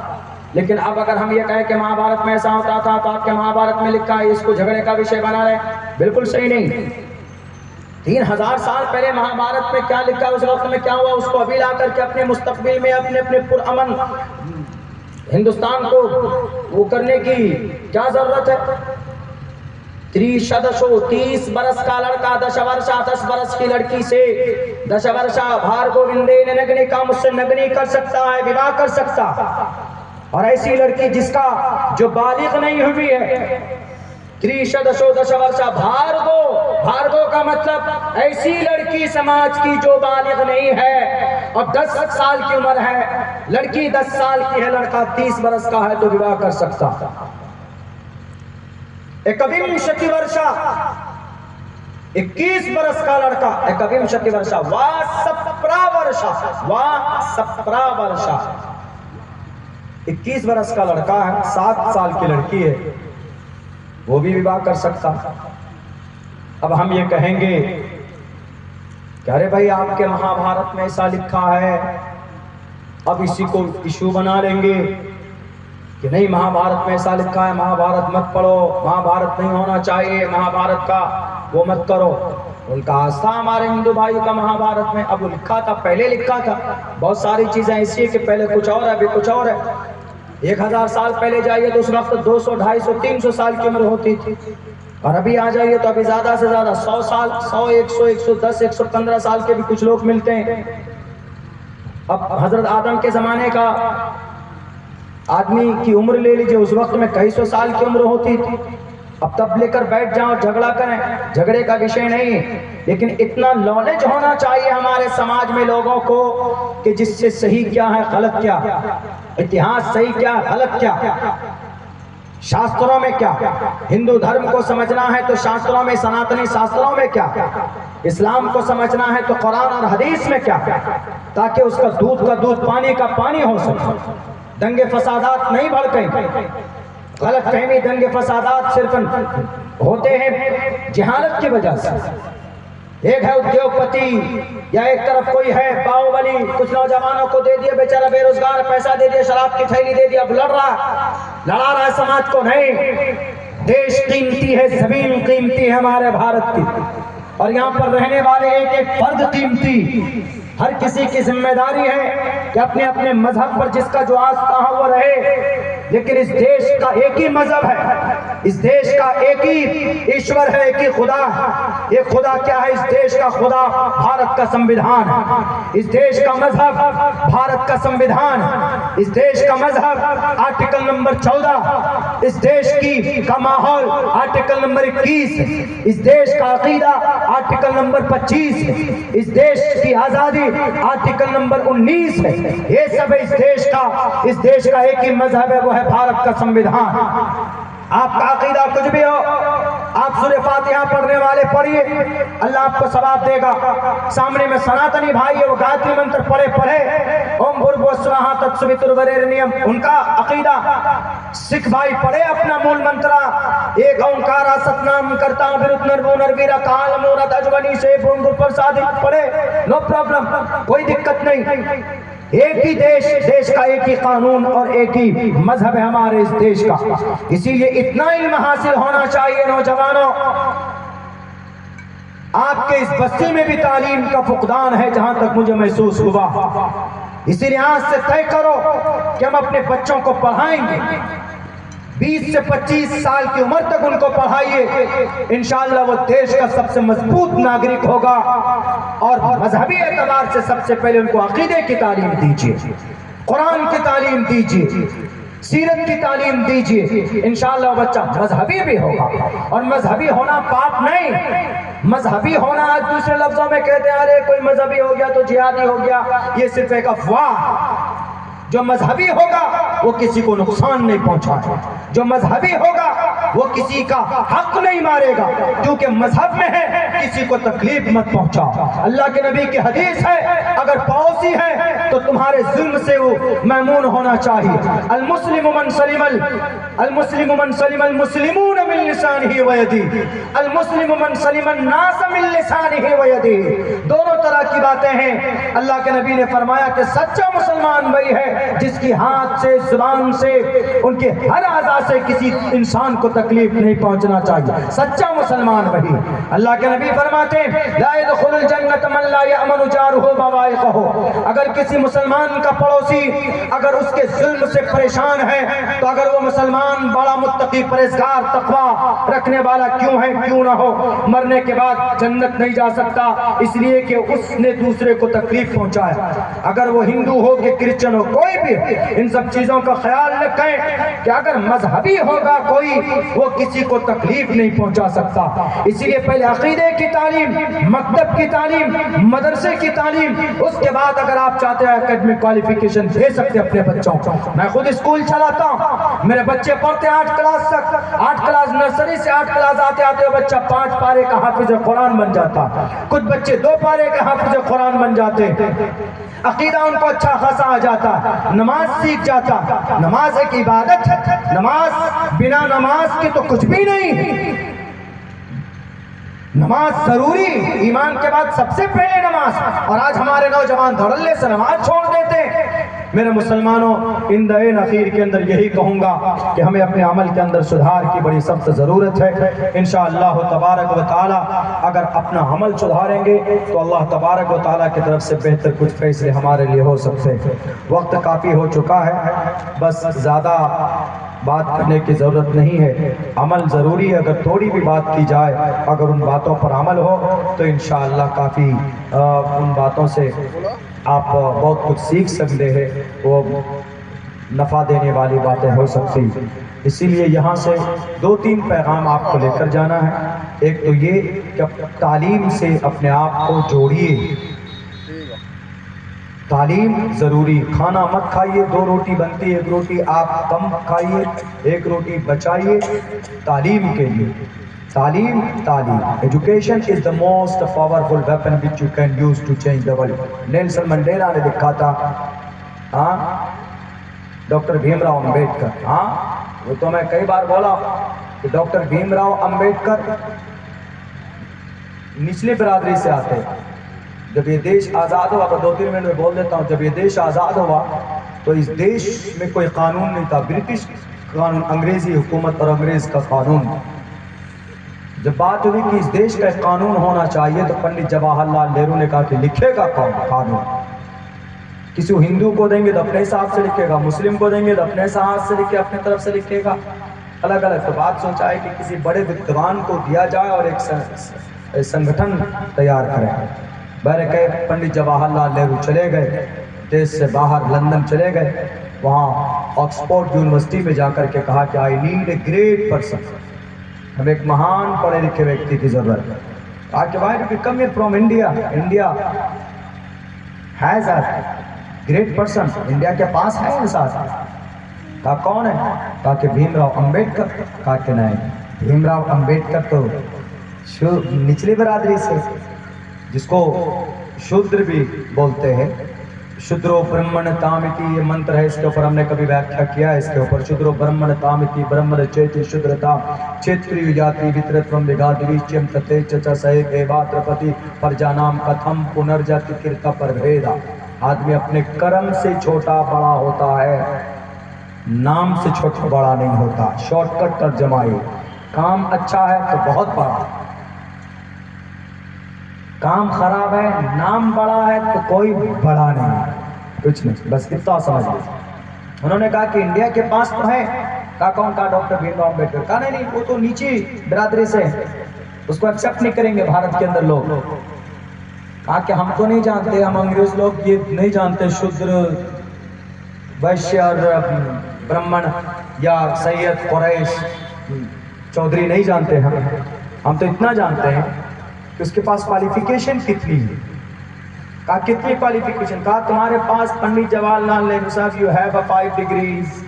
لیکن اب اگر ہم یہ کہیں کہ مہابھارت میں ایسا ہوتا تھا تو آپ کے مہابھارت میں لکھا ہے اس کو جھگڑے کا وشے بنا رہے. بالکل صحیح نہیں. 3000 سال پہلے مہابھارت میں کیا لکھا، اس وقت میں کیا ہوا، اس کو ابھی لا کر کے اپنے مستقبل میں اپنے پرامن ہندوستان کو وہ کرنے کی کیا ضرورت ہے. 30 برس کا لڑکا 10 ورشا 10 برس کی لڑکی سے 10 ورشا بھار گووندین نگنکا مجھ سے نگنی کر سکتا ہے، وواہ کر سکتا. اور ایسی لڑکی جس کا جو بالغ نہیں ہوئی ہے 30 ورشا بھارگو کا مطلب ایسی لڑکی سماج کی جو بالغ نہیں ہے اور 10 سال کی عمر ہے. لڑکی 10 سال کی ہے، لڑکا 30 برس کا ہے تو وواہ کر سکتا. ایکومشتی ورشا 21 برس کا لڑکا، ایکومشتی ورشا وا سپرا ورشا 21 برس کا لڑکا ہے، 7 سال کی لڑکی ہے، وہ بھی وواہ کر سکتا. اب ہم یہ کہیں گے کہ ارے بھائی آپ کے مہابھارت میں ایسا لکھا ہے، اب اسی کو ایشو بنا لیں گے کہ نہیں مہابھارت میں ایسا لکھا ہے، مہابھارت مت پڑھو، مہابھارت نہیں ہونا چاہیے، مہابھارت کا وہ مت کرو. ان کا آستھا ہمارے ہندو بھائیوں کا مہابھارت میں اب وہ لکھا تھا، پہلے لکھا تھا. بہت ساری چیزیں ایسی ہیں کہ پہلے کچھ اور ہے، ابھی کچھ اور ہے. 1000 سال پہلے جائیے تو اس وقت 200 250 300 سال کی عمر ہوتی تھی، اور ابھی آ جائیے تو ابھی زیادہ سے زیادہ 100 سال 100 100 110 115 سال کے بھی کچھ لوگ ملتے ہیں. اب حضرت آدم کے زمانے کا آدمی کی عمر لے لیجئے، اس وقت میں کئی سو سال کی عمر ہوتی تھی. اب تب لے کر بیٹھ جاؤ جھگڑا کریں، جھگڑے کا وشے نہیں، لیکن اتنا نالج ہونا چاہیے ہمارے سماج میں لوگوں کو کہ جس سے صحیح کیا ہے غلط کیا، اتہاس صحیح کیا غلط کیا، شاستروں میں کیا. ہندو دھرم کو سمجھنا ہے تو شاستروں میں، سناتنی شاستروں میں کیا، اسلام کو سمجھنا ہے تو قرآن اور حدیث میں کیا، تاکہ اس کا دودھ پانی کا پانی ہو سکے. دنگے فسادات نہیں بھڑکیں، غلط فہمی دنگے فسادات صرف ہوتے ہیں جہالت کی وجہ سے. ایک ہے ادیوگپتی یا ایک طرف کوئی ہے باہوبلی، کچھ نوجوانوں کو دے دیا بیچارہ بے روزگار، پیسہ دے دیا، شراب کی تھیلی دے دیا، اب لڑا رہا ہے سماج کو. نہیں، دیش قیمتی ہے، زمین قیمتی ہے ہمارے بھارت کی، اور یہاں پر رہنے والے ایک ایک فرد قیمتی. ہر کسی کی ذمہ داری ہے کہ اپنے اپنے مذہب پر جس کا جو آستھا ہے وہ رہے، لیکن اس دیش کا ایک ہی مذہب ہے، اس دیش کا ایک ہی ایشور ہے، ایک ہی خدا ہے. یہ خدا کیا ہے؟ اس دیش کا خدا بھارت کا سمویدھان ہے، اس دیش کا مذہب بھارت کا سمویدھان ہے، اس دیش کا مذہب آرٹیکل نمبر 14، اس دیش کا ماحول آرٹیکل نمبر 21، اس دیش کا عقیدہ آرٹیکل نمبر 25 ہے، اس دیش کی آزادی آرٹیکل نمبر 19 ہے، یہ سب اس دیش کا ایک ہی مذہب ہے، وہ ہے بھارت کا سنویدھان۔ آپ کا عقیدہ کچھ بھی ہو، آپ سورہ فاتحہ پڑھنے والے پڑھیے، اللہ آپ کو ثواب دے گا۔ سامنے میں سناتنی بھائی ہے، وہ گایتری منتر پڑھے اوم بھرگو سواہا تتسویترورینیم، ان کا عقیدہ۔ سکھ بھائی پڑھے اپنا مول منترا، ایک اومکارا ستنام کرتا ورت نرو نرویرا کال مورت اجونی سے بھونگ پرساد پڑھے، نو پرابلم، کوئی دقت نہیں۔ ایک ہی دیش کا ایک ہی قانون اور ایک ہی مذہب ہے ہمارے اس دیش کا، اسی لیے اتنا علم حاصل ہونا چاہیے نوجوانوں۔ آپ کے اس بستی میں بھی تعلیم کا فقدان ہے جہاں تک مجھے محسوس ہوا، اسی لیے آج سے طے کرو کہ ہم اپنے بچوں کو پڑھائیں گے، 20 سے 25 سال کی عمر تک ان کو پڑھائیے، انشاءاللہ وہ دیش کا سب سے مضبوط ناگرک ہوگا۔ اور مذہبی اعتبار سے سب سے پہلے ان کو عقیدے کی تعلیم دیجیے، قرآن کی تعلیم دیجیے، سیرت کی تعلیم دیجیے، انشاءاللہ وہ بچہ مذہبی بھی ہوگا۔ اور مذہبی ہونا پاپ نہیں، مذہبی ہونا آج دوسرے لفظوں میں کہتے ہیں ارے کوئی مذہبی ہو گیا تو جہادی ہو گیا، یہ صرف ایک افواہ۔ جو مذہبی ہوگا وہ کسی کو نقصان نہیں پہنچائے گا، جو مذہبی ہوگا وہ کسی کا حق نہیں مارے گا، کیونکہ مذہب میں ہے کسی کو تکلیف مت پہنچاؤ۔ اللہ کے نبی کی حدیث ہے اگر پڑوسی ہے تو تمہارے ظلم سے وہ مامون ہونا چاہیے۔ المسلم من سلم المسلمون من لسانہ ویدہ، المسلم من سلم الناس من لسانہ ویدہ، دونوں طرح کی باتیں ہیں۔ اللہ کے نبی نے فرمایا کہ سچا مسلمان وہی ہے جس کی ہاتھ سے، زبان سے، ان کے ہر اعضاء سے کسی انسان کو تکلیف نہیں پہنچنا چاہیے، سچا مسلمان وہی ہے۔ اللہ کے نبی فرماتے ہیں لا يدخل الجنت من لا يأمن جارہ بوائقہ، اگر کسی مسلمان کا پڑوسی اگر اس کے ظلم سے پریشان ہے تو اگر وہ مسلمان بڑا متقی پرہیزگار تقوی رکھنے والا کیوں ہے کیوں نہ ہو، مرنے کے بعد جنت نہیں جا سکتا، اس لیے کہ اس نے دوسرے کو تکلیف پہنچایا۔ اگر وہ ہندو ہو کہ کرسچن ہو، کوئی بھی، ان سب چیزوں کا خیال رکھیں کہ اگر مذہبی ہوگا کوئی وہ کسی کو تکلیف نہیں پہنچا سکتا۔ اسی لیے پہلے عقیدے کی تعلیم، مکتب کی تعلیم، مدرسے کی تعلیم، اس کے بعد اگر آپ چاہتے ہیں اکیڈمک کوالیفیکیشن دے سکتے اپنے بچوں کو۔ میں خود اسکول چلاتا ہوں، میرے بچے پڑھتے 8 کلاس تک، 8 کلاس نرسری سے 8 کلاس آتے آتے وہ بچہ 5 پارے کا حافظ قرآن بن جاتا، کچھ بچے 2 پارے کا حافظ قرآن بن جاتے، عقیدہ ان کو اچھا خاصا آ جاتا، نماز سیکھ جاتا۔ نماز ایک عبادت ہے، نماز بنا نماز کے تو کچھ بھی نہیں، نماز ضروری، ایمان کے بعد سب سے پہلے نماز، اور آج ہمارے نوجوان دھڑلے سے نماز چھوڑ دیتے ہیں۔ میرے مسلمانوں، ان دعین اخیر کے اندر یہی کہوں گا کہ ہمیں اپنے عمل کے اندر سدھار کی بڑی سخت ضرورت ہے۔ انشاءاللہ تبارک و تعالی اگر اپنا عمل سدھاریں گے تو اللہ تبارک و تعالی کی طرف سے بہتر کچھ فیصلے ہمارے لیے ہو سکتے ہیں۔ وقت کافی ہو چکا ہے، بس زیادہ بات کرنے کی ضرورت نہیں ہے، عمل ضروری ہے۔ اگر تھوڑی بھی بات کی جائے، اگر ان باتوں پر عمل ہو تو انشاءاللہ کافی ان باتوں سے آپ بہت کچھ سیکھ سکتے ہیں، وہ نفع دینے والی باتیں ہو سکتی۔ اسی لیے یہاں سے 2-3 پیغام آپ کو لے کر جانا ہے۔ ایک تو یہ کہ تعلیم سے اپنے آپ کو جوڑیے، تعلیم ضروری، کھانا مت کھائیے 2 روٹی بنتی ہے، 1 روٹی آپ کم کھائیے، 1 روٹی بچائیے تعلیم کے لیے۔ تعلیم education is the most powerful weapon which you can use to change the world۔ Nelson Mandela نے لکھا تھا، ڈاکٹر بھیم راؤ امبیڈکر، وہ تو میں کئی بار بولا کہ ڈاکٹر بھیم راؤ امبیڈکر نچلی برادری سے آتے۔ جب یہ دیش آزاد ہوا، تو 2-3 منٹ میں بول دیتا ہوں، جب یہ دیش آزاد ہوا تو اس دیش میں کوئی قانون نہیں تھا، برٹش قانون، انگریزی حکومت اور انگریز کا قانون۔ جب بات ہوئی کہ اس دیش کا ایک قانون ہونا چاہیے تو پنڈت جواہر لال نہرو نے کہا کہ لکھے گا قانون، کسی ہندو کو دیں گے تو اپنے حساب سے لکھے گا، مسلم کو دیں گے تو اپنے حساب سے لکھے، اپنے طرف سے لکھے گا، الگ الگ۔ تو بات سوچا ہے کہ کسی بڑے ویدوان کو دیا جائے اور ایک سنگٹھن تیار کرے۔ بہرکیف پنڈت جواہر لال نہرو چلے گئے دیش سے باہر، لندن چلے گئے، وہاں آکسفورڈ یونیورسٹی میں جا کر کے کہا کہ I need a great person, ہمیں ایک مہان پڑھے لکھے ویکتی کی ضرورت ہے۔ کہا کہ why did you come here from India? India has a great person. India کے پاس ہے انسان. کہا کون ہے؟ کہا کہ بھیم راؤ امبیڈکر. کہا کہ نہیں، بھیم راؤ امبیڈکر تو نچلی برادری سے، جس کو شودر بھی بولتے ہیں. شودرو برہمن تامتی، یہ منتر ہے، اس کے اوپر ہم نے کبھی ویاکھیا کیا ہے. اس کے اوپر شودرو برہمن تامتی برہمن چیتی شودرتا چیتری جاتی وترتوم وگادری چیم تتے چچا سہے دیواترپتی پرجانام کتھم پنرجاتی کرتا پربھیدا. آدمی اپنے کرم سے چھوٹا بڑا ہوتا ہے، نام سے چھوٹا بڑا نہیں ہوتا. شارٹ کٹ ترجمہ ہے، کام اچھا ہے تو بہت بڑا، کام خراب ہے نام بڑا ہے تو کوئی بڑا نہیں، کچھ نہیں. بس اتنا سمجھ لیجیے. انہوں نے کہا کہ انڈیا کے پاس تو ہے. کہا کون؟ کہا ڈاکٹر بھیم راؤ امبیڈکر. کہا نہیں نہیں، وہ تو نیچی برادری سے، اس کو ایکسیپٹ نہیں کریں گے بھارت کے اندر لوگ. کہا کہ ہم تو نہیں جانتے، ہم انگریز لوگ یہ نہیں جانتے شودر ویشیہ اور برہمن یا سید قریش چودھری نہیں جانتے. ہم تو اتنا جانتے ہیں کہ اس کے پاس کوالیفیکیشن کتنی ہے. کہا کتنی کوالیفیکیشن؟ کہا تمہارے پاس پنڈت جواہر لال نہرو صاحب یو ہیو 5 ڈگریز،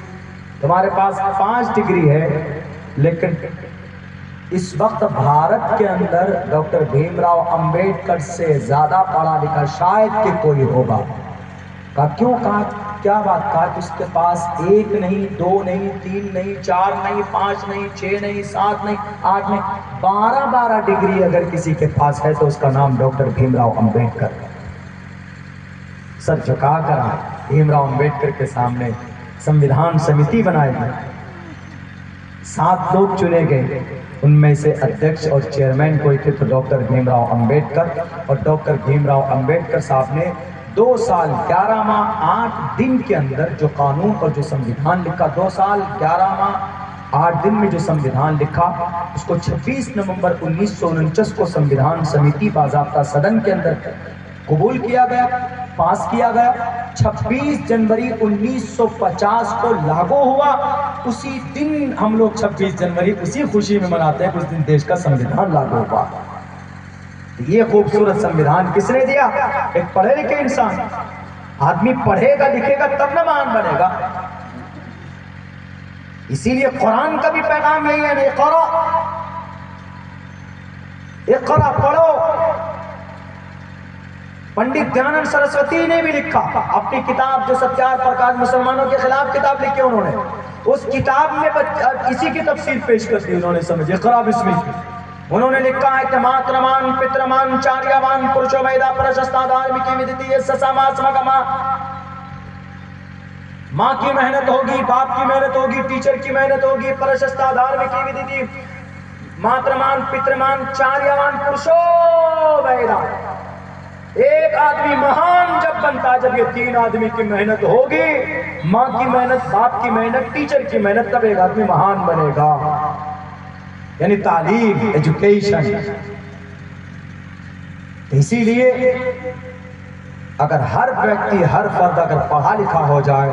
تمہارے پاس 5 ڈگری ہے، لیکن اس وقت بھارت کے اندر ڈاکٹر بھیم راؤ امبیڈکر سے زیادہ پڑھا لکھا شاید کہ کوئی ہوگا. کہا کیوں؟ کہا کیا بات؟ کہا کہ اس کے پاس 1 نہیں 2 نہیں 3 نہیں 4 نہیں 5 نہیں 6 نہیں 7 نہیں 8 نہیں 12 ڈگری اگر کسی کے پاس ہے تو اس کا نام ڈاکٹر بھیم راؤ امبیڈکر. سر جھکا کر بھیم راؤ امبیڈکر کے سامنے سمویدھان سمیتی بنائی گئی. 7 لوگ چنے گئے، ان میں سے ادھیکش اور چیئرمین کوئی تھے تو ڈاکٹر بھیم راؤ امبیڈکر. اور ڈاکٹر بھیم راؤ امبیڈکر صاحب نے 2 سال 11 ماہ 8 دن کے اندر جو قانون اور جو سمویدھان لکھا، 2 سال 11 ماہ 8 دن میں جو سمویدھان لکھا، اس کو 26 نومبر 1949 کو سمویدھان سمیتی باضابطہ صدن کے اندر قبول کیا گیا، پاس کیا گیا. 26 جنوری 1950 کو لاگو ہوا. اسی دن ہم لوگ 26 جنوری اسی خوشی میں مناتے ہیں کہ اس دن دیش کا سمویدھان لاگو ہوا. یہ خوبصورت سمویدھان کس نے دیا؟ ایک پڑھے لکھے انسان. آدمی پڑھے گا لکھے گا تب نہ مہان بنے گا. اسی لیے قرآن کا بھی پیغام یہی ہے، اقرا اقرا، پڑھو. پنڈت دیانند سرسوتی نے بھی لکھا اپنی کتاب، جو ستیار پرکاش مسلمانوں کے خلاف کتاب لکھی انہوں نے، اس کتاب میں اسی کی تفسیر پیش کر دی انہوں نے. سمجھے اقرا بسم اللہ. انہوں نے لکھا ہے کہ ماترمان پترمان چاریاوان پرشو ویدا پرشستا دھارمکی ودیتی سساما سمگما. ماں کی محنت ہوگی، باپ کی محنت ہوگی، ٹیچر کی محنت ہوگی. پرشستا دھارمکی ودیتی ماترمان پترمان چاریاوان پرشو ویدا. ایک آدمی مہان جب بنتا ہے جب یہ 3 آدمی کی محنت ہوگی، ماں کی محنت، باپ کی محنت، ٹیچر کی محنت، تب ایک آدمی مہان بنے گا. یعنی تعلیم، ایجوکیشن. اسی لیے اگر ہر ویکتی، ہر فرد اگر پڑھا لکھا ہو جائے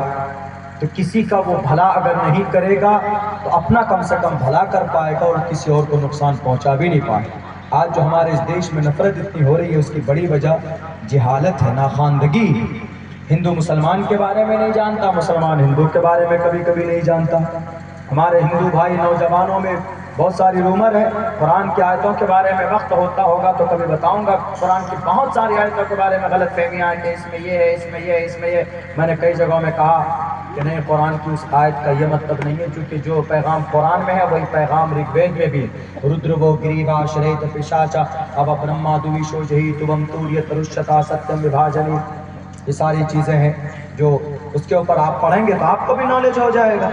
تو کسی کا وہ بھلا اگر نہیں کرے گا تو اپنا کم سے کم بھلا کر پائے گا اور کسی اور کو نقصان پہنچا بھی نہیں پائے گا. آج جو ہمارے اس دیش میں نفرت اتنی ہو رہی ہے اس کی بڑی وجہ جہالت ہے، ناخواندگی. ہندو مسلمان کے بارے میں نہیں جانتا، مسلمان ہندو کے بارے میں کبھی کبھی نہیں جانتا. ہمارے ہندو بھائی نوجوانوں میں بہت ساری رومر ہے. قرآن کی آیتوں کے بارے میں وقت ہوتا ہوگا تو کبھی بتاؤں گا. قرآن کی بہت ساری آیتوں کے بارے میں غلط فہمیاں ہیں کہ اس میں یہ ہے، اس میں یہ ہے، اس میں یہ. میں نے کئی جگہوں میں کہا کہ نہیں، قرآن کی اس آیت کا یہ مطلب نہیں ہے، کیونکہ جو پیغام قرآن میں ہے وہی پیغام رگ وید میں بھی. رودرو گریوا شریت پشاچا اب برہما دویشو جہی تم توریہ ترشتا ستیم وبھاجنی. یہ ساری چیزیں ہیں جو اس کے اوپر آپ پڑھیں گے تو آپ کو بھی نالج ہو جائے گا.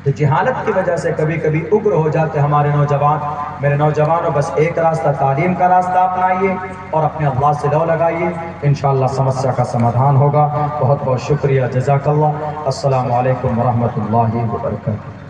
تو جہالت کی وجہ سے کبھی کبھی اگر ہو جاتے ہمارے نوجوان. میرے نوجوانوں، بس ایک راستہ تعلیم کا راستہ اپنائیے اور اپنے اللہ سے لو لگائیے، انشاءاللہ سمسیا کا سمادھان ہوگا. بہت بہت شکریہ، جزاک اللہ. السلام علیکم ورحمۃ اللہ وبرکاتہ.